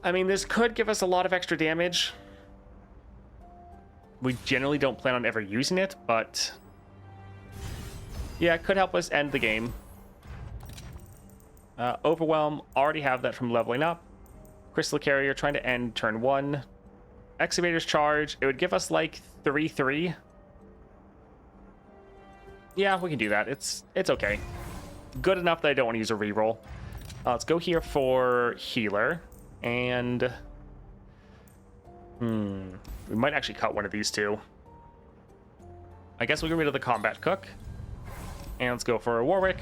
I mean, this could give us a lot of extra damage. We generally don't plan on ever using it, but... Yeah, it could help us end the game. Overwhelm, already have that from leveling up. Crystal Carrier, trying to end turn 1. Excavator's Charge, it would give us like 3/3. Yeah, we can do that. It's okay. Good enough that I don't want to use a reroll. Let's go here for Healer. And... we might actually cut one of these two. I guess we'll get rid of the Combat Cook. And let's go for a Warwick.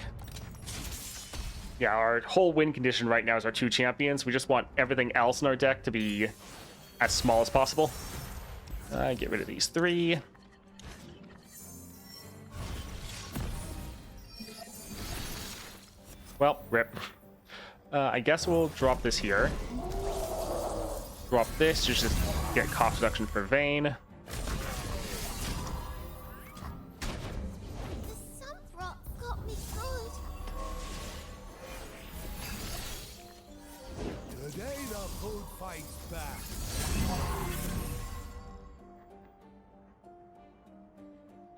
Yeah, our whole win condition right now is our 2 champions. We just want everything else in our deck to be as small as possible. Get rid of these 3. Well, rip. I guess we'll drop this here. Drop this just to get cost reduction for Vayne. The sun rock got me good. Today the food fights back.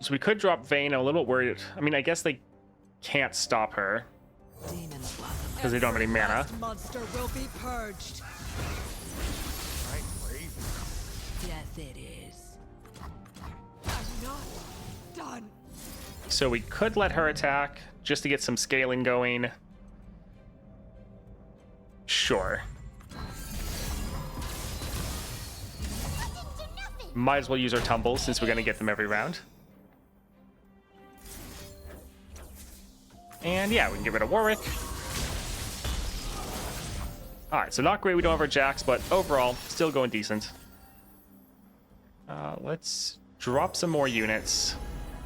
So we could drop Vayne. I'm a little worried. I mean, I guess they can't stop her because they don't have any mana. Last monster will be purged. Death it is. I'm not done. So we could let her attack just to get some scaling going. Sure. Might as well use our tumbles since we're going to get them every round. And yeah, we can get rid of Warwick. All right, so not great. We don't have our jacks, but overall, still going decent. Let's drop some more units.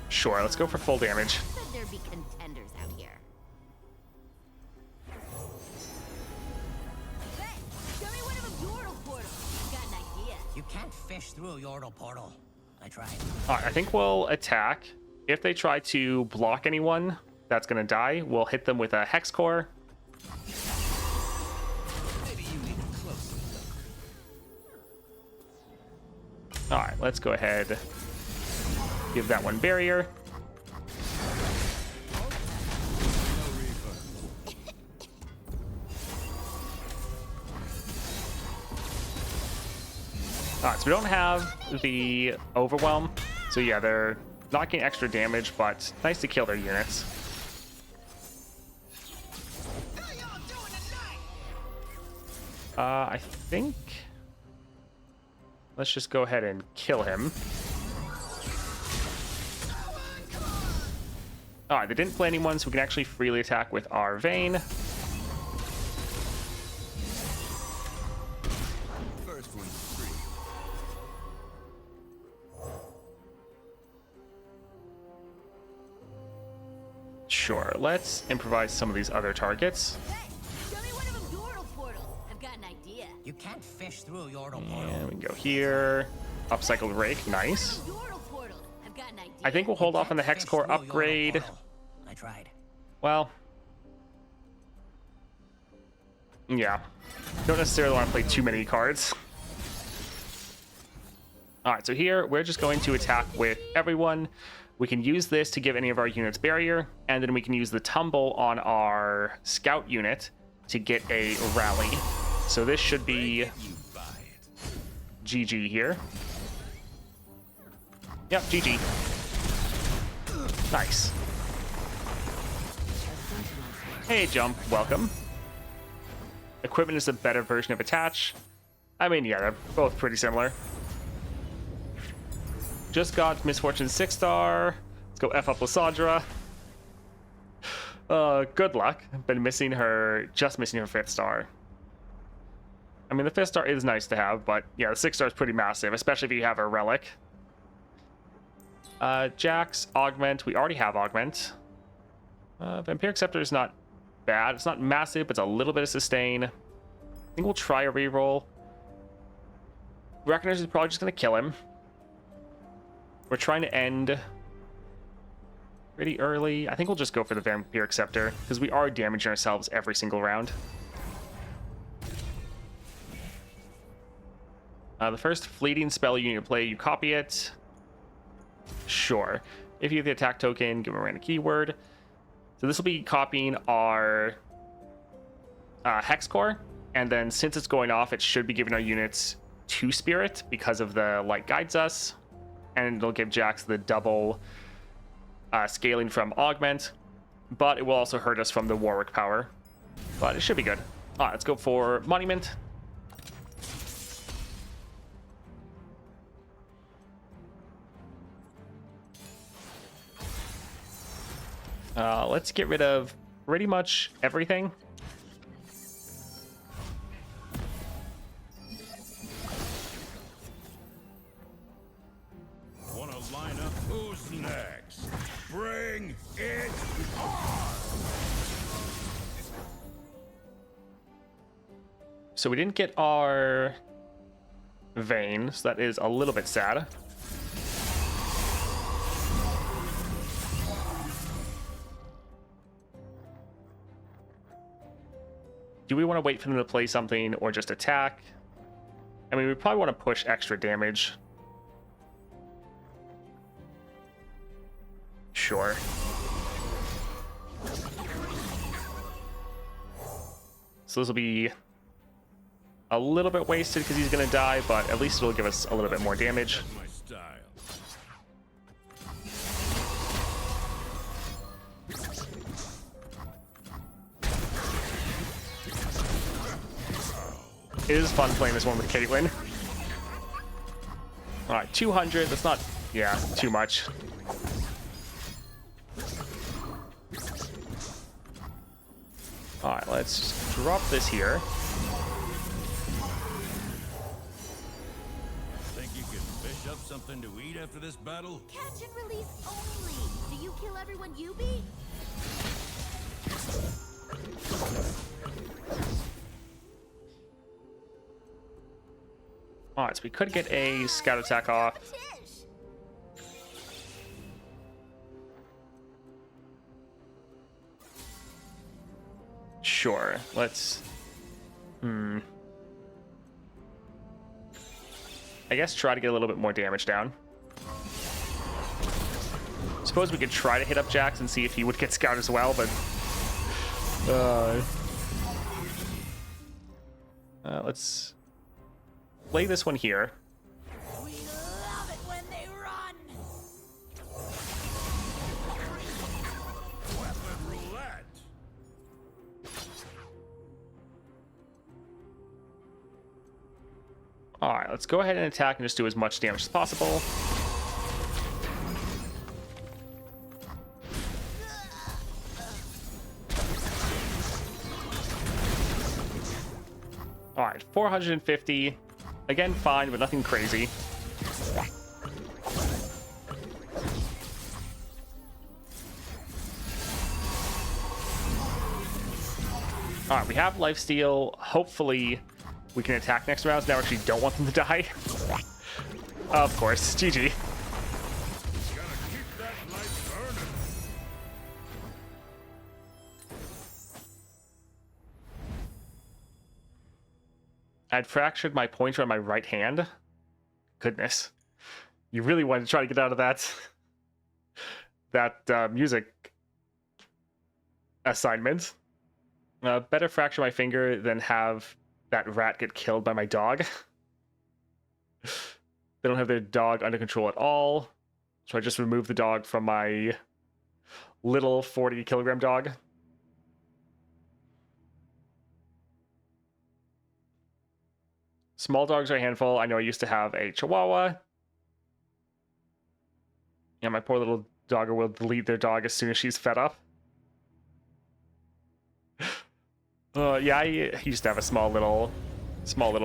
Sure, let's go for full damage. Said there'd be contenders out here. Hey, show me one of them Yordle portals. Got an idea. You can't fish through a Yordle portal. I tried. All right, I think we'll attack. If they try to block anyone that's going to die, we'll hit them with a Hex Core. All right, let's go ahead. Give that one barrier. All right, so we don't have the overwhelm. So yeah, they're not getting extra damage, but nice to kill their units. I think let's just go ahead and kill him. All right, they didn't play anyone, so we can actually freely attack with our Vayne. First one's free. Sure, let's improvise some of these other targets. Hey, show me one of them Yordle portals. I've got an idea. You can't fish through a Yordle portal. And we can go here. Upcycled Rake, nice. Yordle portals. I've got an idea. I think we'll hold off on the Hex Fish Core through a Yordle upgrade. portal. I tried. Well, yeah. Don't necessarily want to play too many cards. All right, so here we're just going to attack with everyone. We can use this to give any of our units barrier, and then we can use the tumble on our scout unit to get a rally. So this should be You buy it. GG here. Yep, GG. Nice. Hey, Jump, welcome. Equipment is a better version of Attach. I mean, yeah, they're both pretty similar. Just got Misfortune 6-star. Let's go F up Lysandra. Good luck. Been missing her, just missing her 5th star. I mean, the 5th star is nice to have, but yeah, the 6th star is pretty massive, especially if you have a relic. Jax, Augment. We already have Augment. Vampiric Scepter is not bad. It's not massive, but it's a little bit of sustain. I think we'll try a reroll. Reckoners is probably just going to kill him. We're trying to end pretty early. I think we'll just go for the Vampiric Scepter, because we are damaging ourselves every single round. The first fleeting spell you need to play, you copy it. Sure. If you get the attack token, give a random keyword. So this will be copying our Hex Core, and then since it's going off, it should be giving our units 2 Spirit because of the Light Guides Us, and it'll give Jax the double scaling from Augment, but it will also hurt us from the Warwick power, but it should be good. All right, let's go for Monument. Let's get rid of pretty much everything. Wanna line up? Who's next? Bring it on! So we didn't get our Vayne, so that is a little bit sad. Do we want to wait for them to play something or just attack? I mean, we probably want to push extra damage. Sure. So this will be a little bit wasted because he's going to die, but at least it'll give us a little bit more damage. My style. It is fun playing this one with Caitlyn. Alright, 200. That's not, yeah, too much. Alright, let's drop this here. something to eat after this battle? Catch and release only. Do you kill everyone you beat? Alright, so we could get a scout attack off. Tish. Sure, let's... I guess try to get a little bit more damage down. Suppose we could try to hit up Jax and see if he would get scout as well, but... let's play this one here. We love it when they run. Weapon roulette. Alright, let's go ahead and attack and just do as much damage as possible. Alright, 450. Again, fine, but nothing crazy. Alright, we have lifesteal. Hopefully, we can attack next round. So now I actually don't want them to die. Of course, GG. Gotta keep that light burning. I'd fractured my pointer on my right hand. Goodness. You really wanted to try to get out of that music assignment. Better fracture my finger than have that rat get killed by my dog. They don't have their dog under control at all. So I just removed the dog from my little 40-kilogram dog. Small dogs are a handful. I know I used to have a Chihuahua. Yeah, my poor little dogger will delete their dog as soon as she's fed up. Yeah, I used to have a small little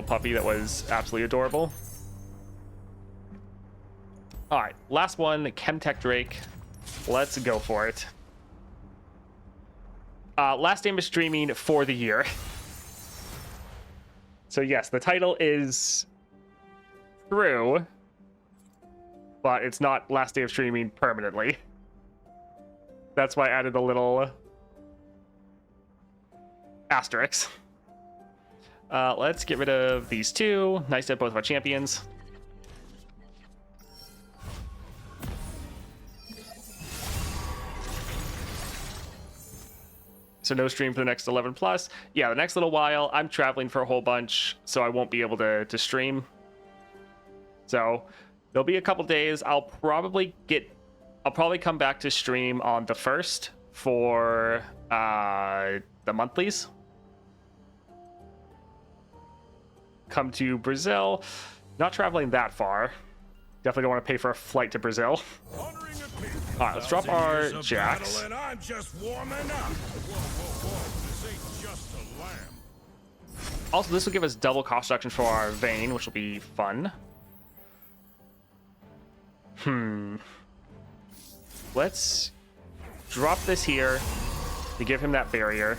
puppy that was absolutely adorable. All right, last one, Chemtech Drake. Let's go for it. Last Aim is streaming for the year. So yes, the title is true, but it's not last day of streaming permanently. That's why I added the little asterisk. Let's get rid of these two. Nice to have both of our champions. So no stream for the next 11 plus. Yeah, the next little while, I'm traveling for a whole bunch, so I won't be able to stream. So there'll be a couple days. I'll probably come back to stream on the 1st for the monthlies. Come to Brazil. Not traveling that far. Definitely don't want to pay for a flight to Brazil. Honoring a king. Alright, let's drop our Years of Jax. battle and I'm just warming up. Whoa, whoa, whoa. This ain't just a lamb. Also, this will give us double cost reduction for our Vayne, which will be fun. Let's drop this here to give him that barrier,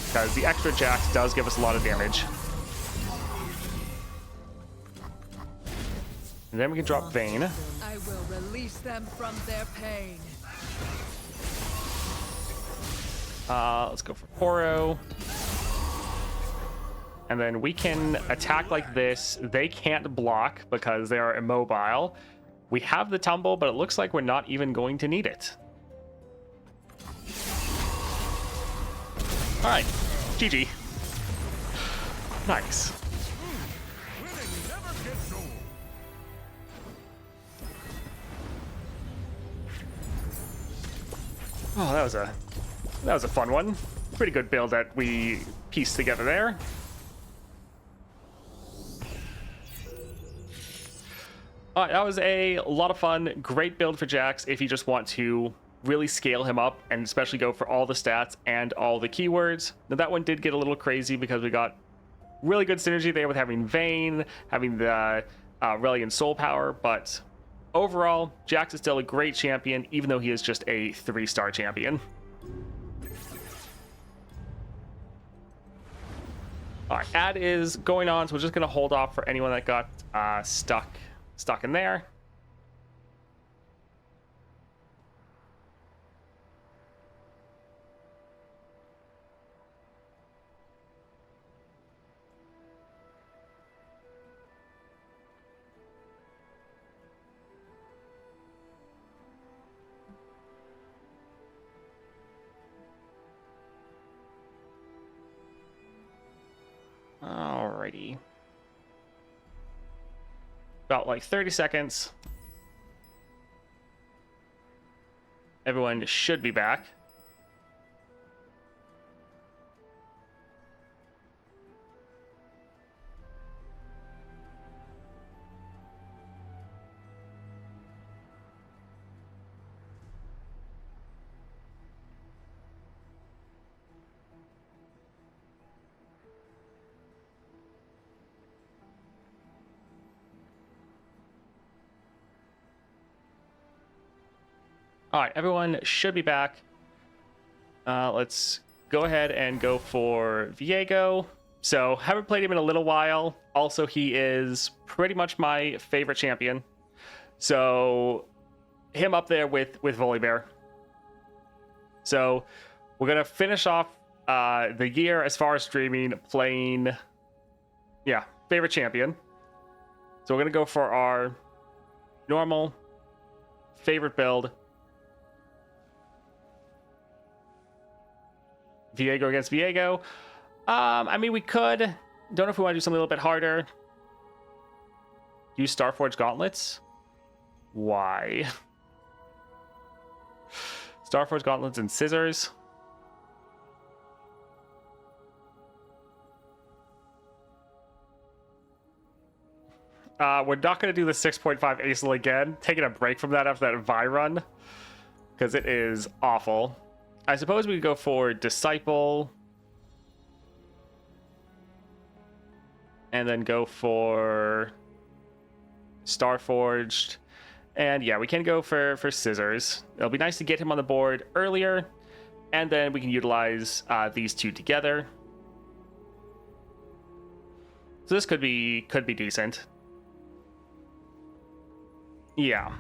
because the extra Jax does give us a lot of damage. And then we can drop Vayne. I will release them from their pain. Let's go for Poro. And then we can attack like this. They can't block because they are immobile. We have the tumble, but it looks like we're not even going to need it. All right, GG. Nice. Winning never gets old. Oh, that was a fun one. Pretty good build that we pieced together there. That was a lot of fun. Great build for Jax if you just want to really scale him up and especially go for all the stats and all the keywords. Now that one did get a little crazy because we got really good synergy there with having Vayne, having the Reliant Soul Power, but overall, Jax is still a great champion, even though he is just a 3-star champion. All right, ad is going on, so we're just going to hold off for anyone that got stuck in there. Alrighty. About like 30 seconds. Everyone should be back. All right, everyone should be back. Let's go ahead and go for Viego. So, haven't played him in a little while. Also, he is pretty much my favorite champion. So, him up there with Volibear. So, we're going to finish off the year as far as streaming playing, favorite champion. So, we're going to go for our normal favorite build. Viego against Viego. I mean, we could. Don't know if we want to do something a little bit harder. Use Starforge Gauntlets. Why? Starforge Gauntlets and Scissors. We're not going to do the 6.5 Acel again. Taking a break from that after that Vi run. Because it is awful. I suppose we could go for Disciple. And then go for Starforged. And yeah, we can go for Scissors. It'll be nice to get him on the board earlier. And then we can utilize these two together. So this could be decent. Yeah.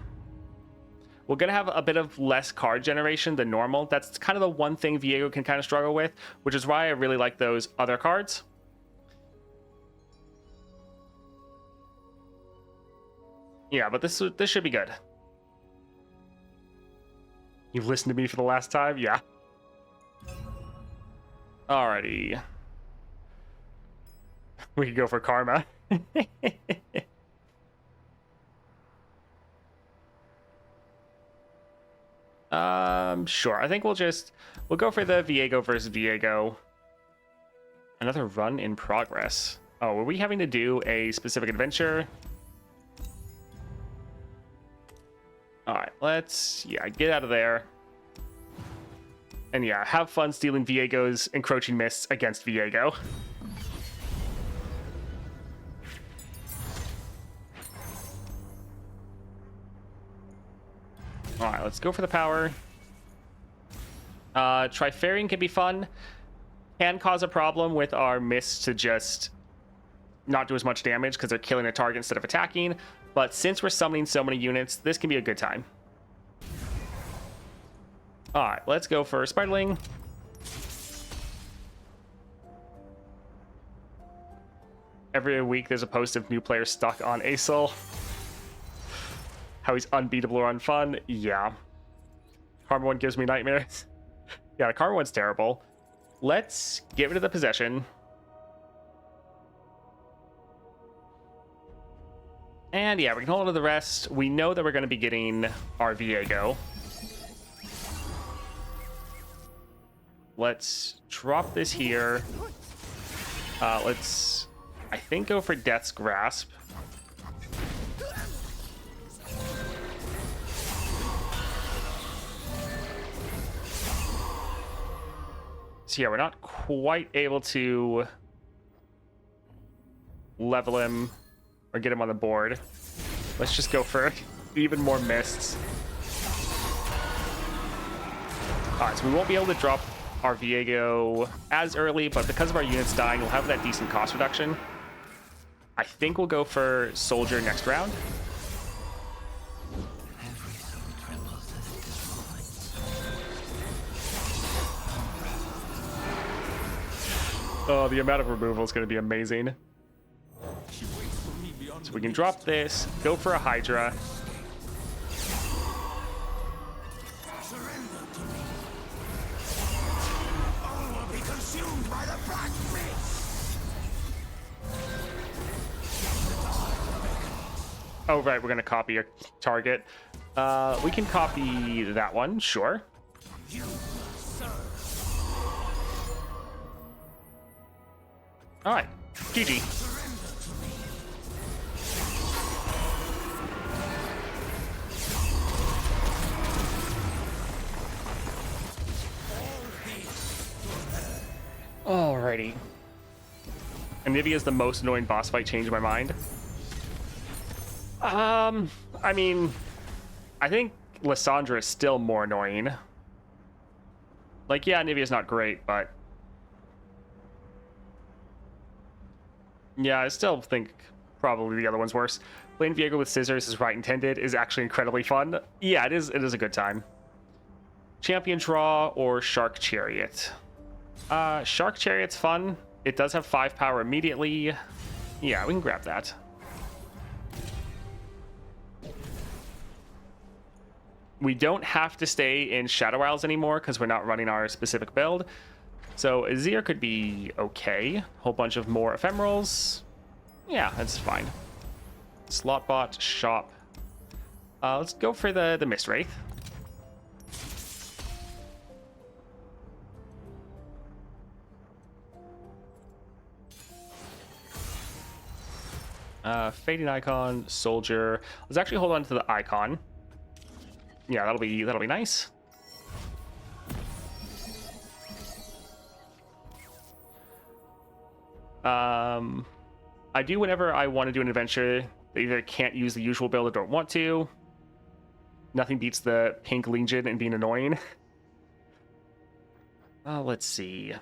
We're going to have a bit of less card generation than normal. That's kind of the one thing Viego can kind of struggle with, which is why I really like those other cards. Yeah, but this should be good. You've listened to me for the last time? Yeah. Alrighty. We could go for Karma. Sure. I think we'll go for the Viego versus Viego. Another run in progress. Oh, were we having to do a specific adventure? All right, let's get out of there. And yeah, have fun stealing Viego's encroaching mists against Viego. All right, let's go for the power. Trifarian can be fun. Can cause a problem with our mists to just not do as much damage because they're killing a target instead of attacking. But since we're summoning so many units, this can be a good time. All right, let's go for Spiderling. Every week there's a post of new players stuck on Acel. How he's unbeatable or unfun. Yeah. Karma 1 gives me nightmares. Yeah, the Karma 1's terrible. Let's get rid of the possession. And yeah, we can hold on to the rest. We know that we're going to be getting our Viego. Let's drop this here. Let's, I think, go for Death's Grasp. So yeah, we're not quite able to level him or get him on the board. Let's just go for even more mists. Alright, so we won't be able to drop our Viego as early, but because of our units dying, we'll have that decent cost reduction. I think we'll go for Soldier next round. Oh, the amount of removal is going to be amazing. So we can drop this, go for a Hydra. Surrender to me. All will be consumed by the black mist. Oh, right, we're going to copy a target. We can copy that one, sure. You serve. All right, GG. Surrender to me. Alrighty. Anivia is the most annoying boss fight, changed my mind. I mean, I think Lysandra is still more annoying. Like, yeah, Anivia's not great, but yeah, I still think probably the other one's worse. Playing Viego with scissors is right intended is actually incredibly fun. Yeah, it is a good time. Champion Draw or Shark Chariot? Shark Chariot's fun. It does have 5 power immediately. Yeah, we can grab that. We don't have to stay in Shadow Isles anymore because we're not running our specific build. So Azir could be okay. Whole bunch of more ephemerals. Yeah, that's fine. Slotbot, shop. Let's go for the Mist Wraith. Fading icon, soldier. Let's actually hold on to the icon. Yeah, that'll be nice. I do whenever I want to do an adventure that either can't use the usual build or don't want to. Nothing beats the pink Legion and being annoying. Let's see.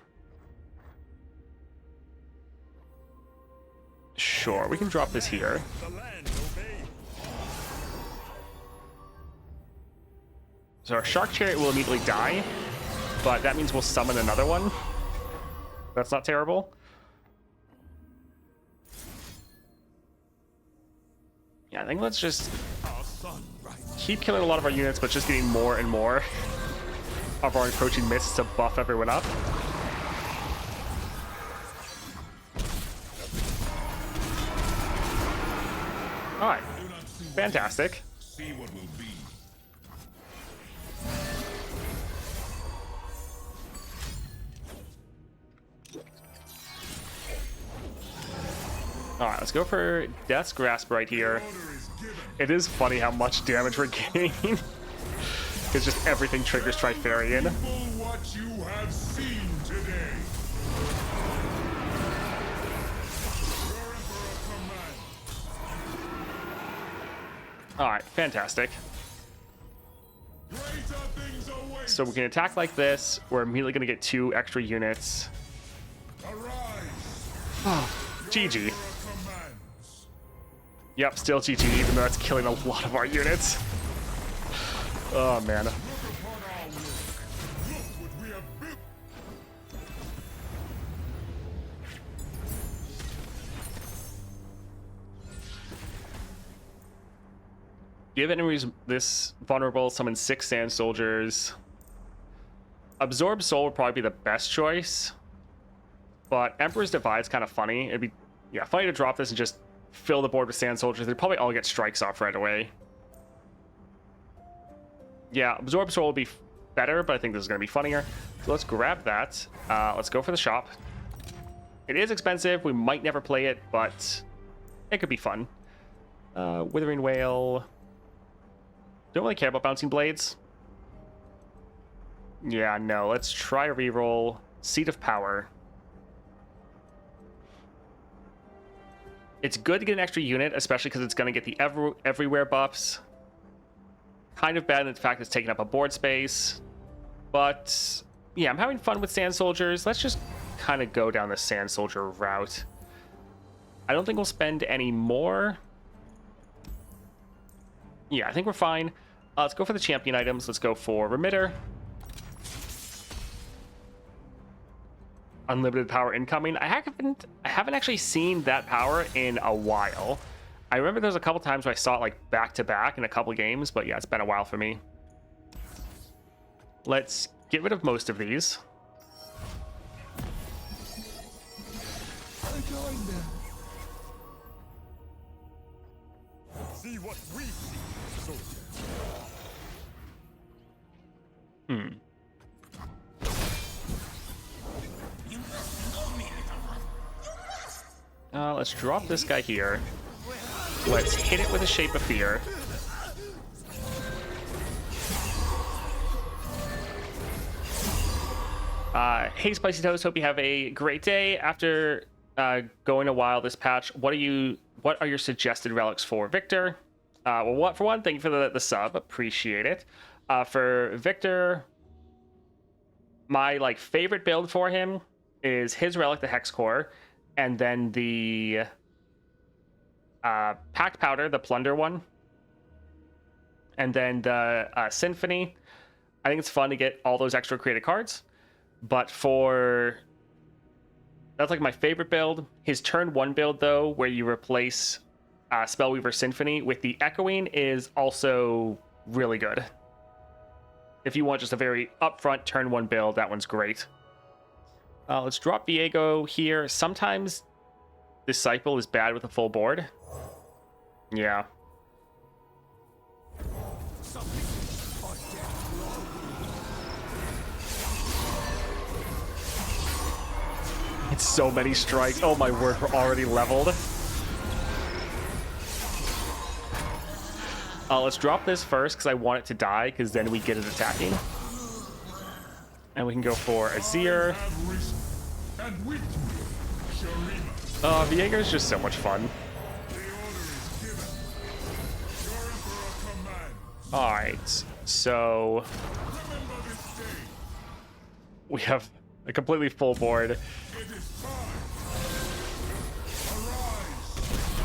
Sure, we can drop this here. So our Shark Chariot will immediately die, but that means we'll summon another one. That's not terrible. Yeah, I think let's just keep killing a lot of our units, but just getting more and more of our encroaching mists to buff everyone up. Alright, fantastic. See what will be. Alright, let's go for Death's Grasp right here. It is funny how much damage we're getting. Because just everything triggers Trifarian. What you have seen today. Alright, fantastic. So we can attack like this. We're immediately going to get 2 extra units. GG. Yep, still GG, even though that's killing a lot of our units. Oh, man. Give enemies this vulnerable, summon 6 sand soldiers. Absorb Soul would probably be the best choice. But Emperor's Divide's kind of funny. It'd be, yeah, funny to drop this and just fill the board with sand soldiers. They'd probably all get strikes off right away. Yeah, Absorb Soul would be better, but I think this is going to be funnier. So let's grab that. Let's go for the shop. It is expensive. We might never play it, but it could be fun. Withering Whale. Don't really care about Bouncing Blades. Yeah, no. Let's try a reroll. Seat of Power. It's good to get an extra unit, especially because it's going to get the everywhere buffs. Kind of bad in the fact it's taking up a board space. But yeah, I'm having fun with Sand Soldiers. Let's just kind of go down the Sand Soldier route. I don't think we'll spend any more. Yeah, I think we're fine. Let's go for the champion items. Let's go for Remitter. Unlimited power incoming. I haven't actually seen that power in a while. I remember there's a couple times where I saw it like back to back in a couple games, but yeah, it's been a while for me. Let's get rid of most of these. See what we see, soldier. Let's drop this guy here. Let's hit it with a Shape of Fear. Hey Spicy Toast, hope you have a great day. After going a while this patch, what are your suggested relics for Victor? Well, for one, thank you for the sub, appreciate it. For Victor, my favorite build for him is his relic, the Hex Core, and then the Packed Powder, the Plunder one, and then the Symphony. I think it's fun to get all those extra created cards, but that's like my favorite build. His turn 1 build, though, where you replace Spellweaver Symphony with the Echoing, is also really good. If you want just a very upfront turn 1 build, that one's great. Let's drop Viego here. Sometimes Disciple is bad with a full board. Yeah. It's so many strikes. Oh my word, we're already leveled. Let's drop this first because I want it to die, because then we get it attacking. And we can go for Azir. Viego is just so much fun. Alright, so we have a completely full board.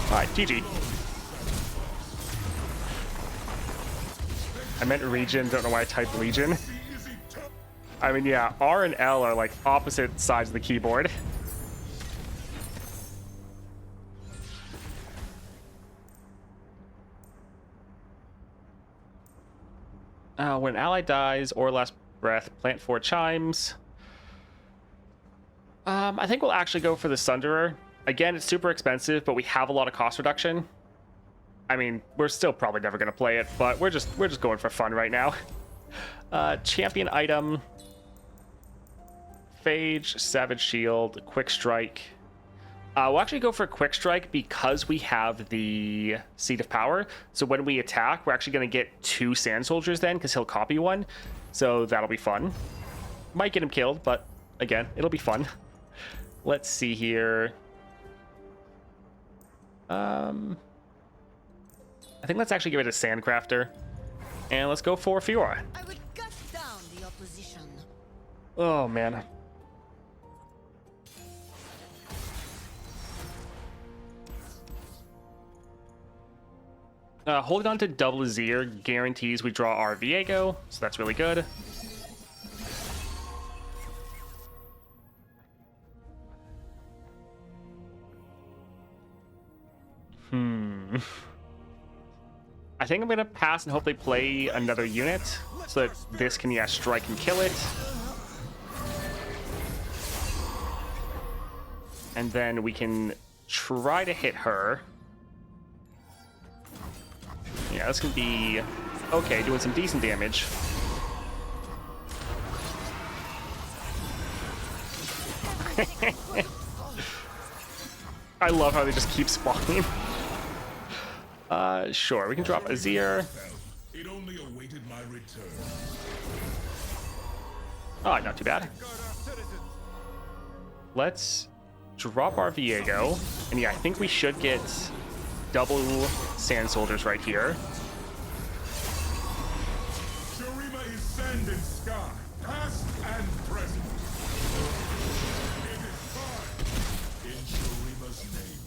Alright, GG. I meant region, don't know why I typed Legion. I mean, yeah, R and L are like opposite sides of the keyboard. When an ally dies or last breath, plant 4 chimes. I think we'll actually go for the Sunderer. Again, it's super expensive, but we have a lot of cost reduction. I mean, we're still probably never going to play it, but we're just going for fun right now. Champion item. Phage, Savage Shield, Quick Strike. We'll actually go for Quick Strike because we have the Seat of Power. So when we attack, we're actually going to get 2 Sand Soldiers then, because he'll copy one. So that'll be fun. Might get him killed, but again, it'll be fun. Let's see here. I think let's actually give it a Sandcrafter. And let's go for Fiora. I would gut down the opposition. Oh, man. Holding on to double Azir guarantees we draw our Viego, so that's really good. I think I'm going to pass and hopefully play another unit so that this can, strike and kill it. And then we can try to hit her. Yeah, this can be okay, doing some decent damage. I love how they just keep spawning. Sure, we can drop Azir. It only awaited my return. Oh, not too bad. Let's drop our Viego. And yeah, I think we should get double Sand Soldiers right here. Shurima is sand and sky, past and present. It is fine in Shurima's name.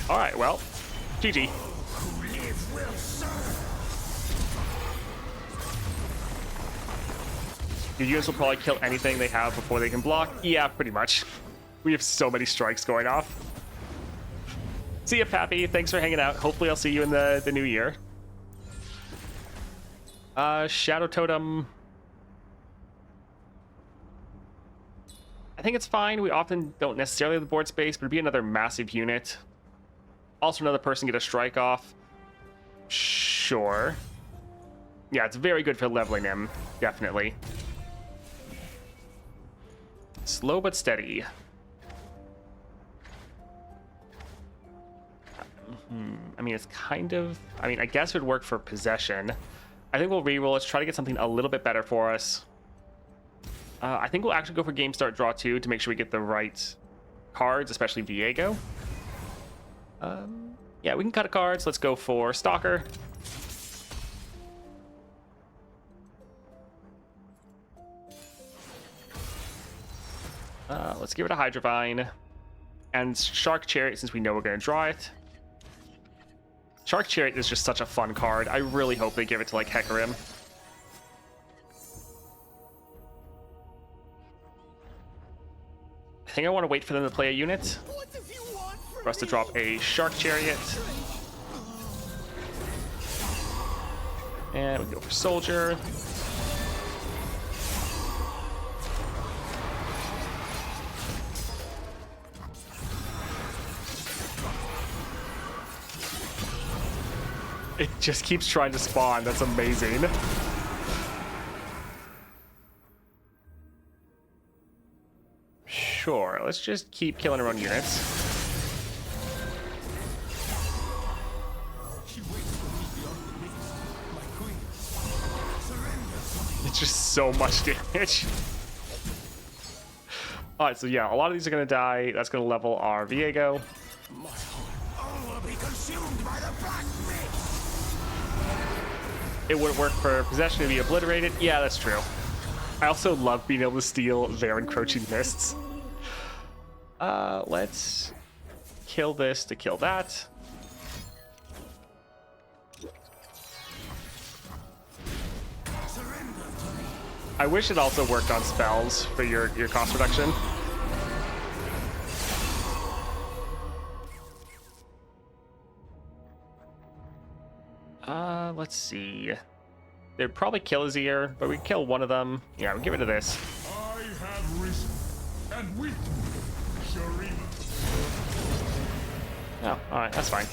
All right, well, GG. Who live will serve. Your units will probably kill anything they have before they can block. Yeah, pretty much. We have so many strikes going off. See ya, Pappy. Thanks for hanging out. Hopefully I'll see you in the new year. Shadow Totem. I think it's fine. We often don't necessarily have the board space, but it'd be another massive unit. Also another person get a strike off. Sure. Yeah, it's very good for leveling him. Definitely. Slow but steady. I mean, it's kind of... I mean, I guess it would work for possession. I think we'll reroll. Let's try to get something a little bit better for us. I think we'll actually go for game start draw 2 to make sure we get the right cards, especially Viego. Yeah, we can cut cards. Let's go for Stalker. Let's give it a Hydrovine. And Shark Chariot, since we know we're going to draw it. Shark Chariot is just such a fun card. I really hope they give it to, like, Hecarim. I think I want to wait for them to play a unit. For us to drop a Shark Chariot. And we go for Soldier. It just keeps trying to spawn. That's amazing. Sure, let's just keep killing our own units. It's just so much damage. Alright, so yeah, a lot of these are going to die. That's going to level our Viego. All will be consumed by the black mist. It wouldn't work for possession to be obliterated. Yeah, that's true. I also love being able to steal their encroaching mists. Let's kill this to kill that. I wish it also worked on spells for your cost reduction. Let's see. They'd probably kill his ear, but we kill one of them. Yeah, we'll give it to this. I have risen, and with me, Shurima. Oh, alright, that's fine.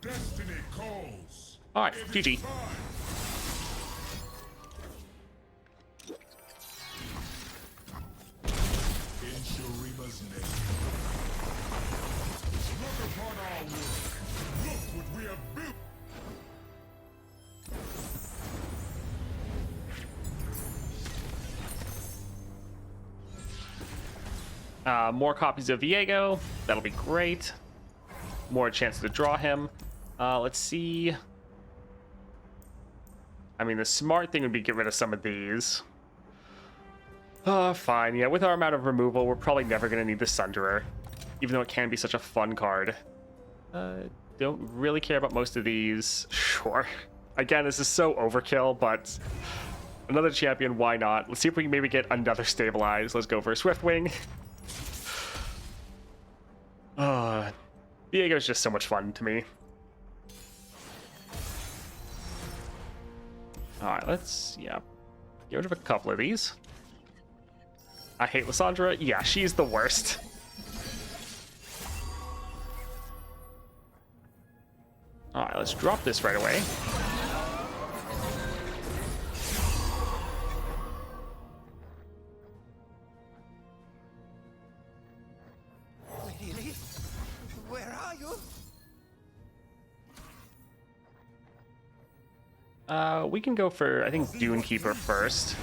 Destiny calls. Alright, It is GG. fine. In Shurima's name. Look upon our work. Look what we have built. More copies of Viego. That'll be great. More chances to draw him. Let's see. I mean, the smart thing would be get rid of some of these. Fine. Yeah, with our amount of removal, we're probably never going to need the Sunderer. Even though it can be such a fun card. Don't really care about most of these. Sure. Again, this is so overkill, but another champion, why not? Let's see if we can maybe get another Stabilize. Let's go for a Swiftwing. Viego's just so much fun to me. Alright, let's, yeah, get rid of a couple of these. I hate Lysandra. Yeah, she's the worst. Alright, let's drop this right away. Really? Where are you? We can go for, I think, Dune Keeper first.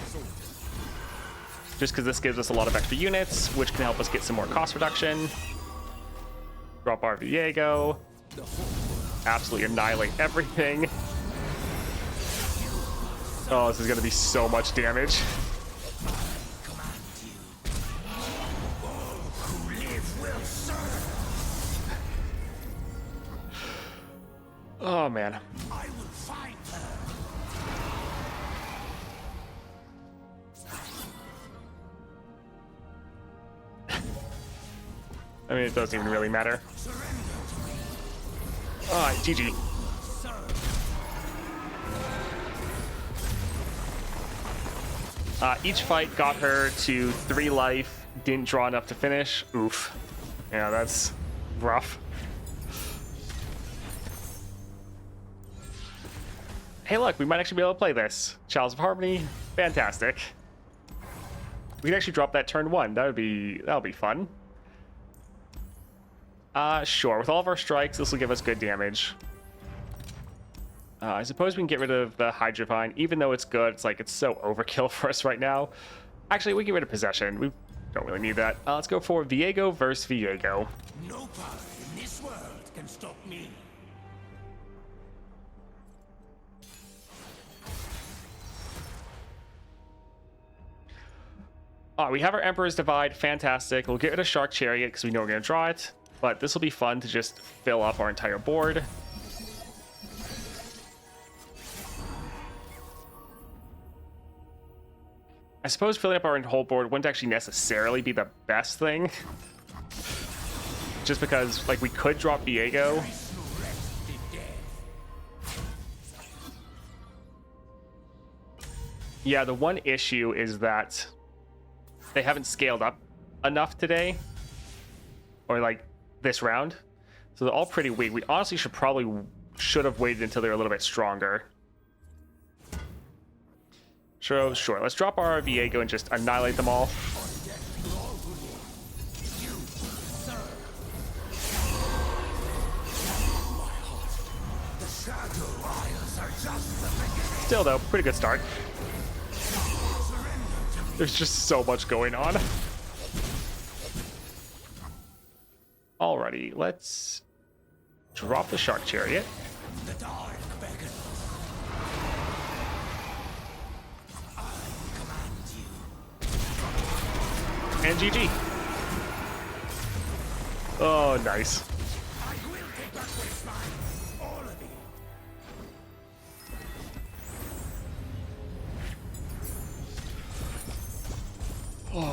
Just because this gives us a lot of extra units, which can help us get some more cost reduction. Drop our Viego. Absolutely annihilate everything. Oh, this is going to be so much damage. Oh, man. I will find her. I mean, it doesn't even really matter. Alright, GG. Each fight got her to 3 life, didn't draw enough to finish. Oof. Yeah, that's rough. Hey, look, we might actually be able to play this. Chalice of Harmony, fantastic. We can actually drop that turn 1. That'll be fun. Sure. With all of our strikes, this will give us good damage. I suppose we can get rid of the Hydropine, even though it's good. It's like, it's so overkill for us right now. Actually, we get rid of Possession. We don't really need that. Let's go for Viego versus Viego. No power in this world can stop me. We have our Emperor's Divide. Fantastic. We'll get rid of Shark Chariot because we know we're going to draw it. But this will be fun to just fill up our entire board. I suppose filling up our whole board wouldn't actually necessarily be the best thing. Just because, like, we could drop Viego. Yeah, the one issue is that they haven't scaled up enough today. Or, like, this round. So they're all pretty weak. We honestly should have waited until they're a little bit stronger. Sure. Let's drop our Viego and just annihilate them all. Still, though, pretty good start. There's just so much going on. Alrighty, let's drop the Shark Chariot. The dark beckons. And GG. Oh, nice. I will take back what is mine. All of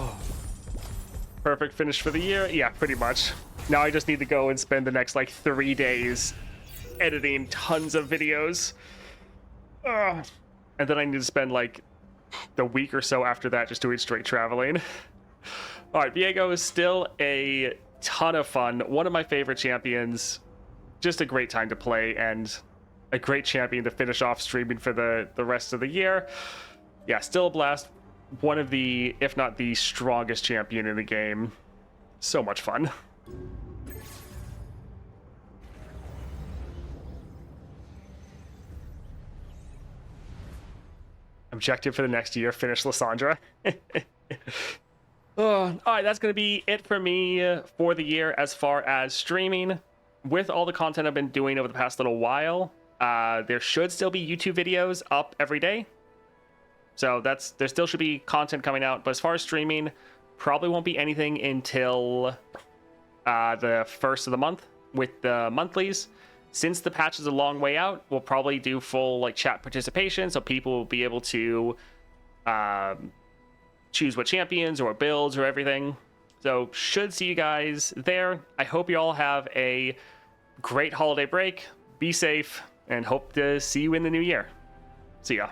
it. Perfect finish for the year. Yeah, pretty much. Now I just need to go and spend the next, like, 3 days editing tons of videos. And then I need to spend, like, the week or so after that just doing straight traveling. Alright, Viego is still a ton of fun. One of my favorite champions. Just a great time to play and a great champion to finish off streaming for the rest of the year. Yeah, still a blast. One of the, if not the strongest champion in the game. So much fun. Objective for the next year, finish Lysandra. All right, that's going to be it for me for the year as far as streaming. With all the content I've been doing over the past little while, there should still be YouTube videos up every day. So there still should be content coming out. But as far as streaming, probably won't be anything until the first of the month with the monthlies. Since the patch is a long way out, we'll probably do full, like, chat participation, so people will be able to choose what champions or builds or everything. So should see you guys there. I hope you all have a great holiday break. Be safe and hope to see you in the new year. See ya.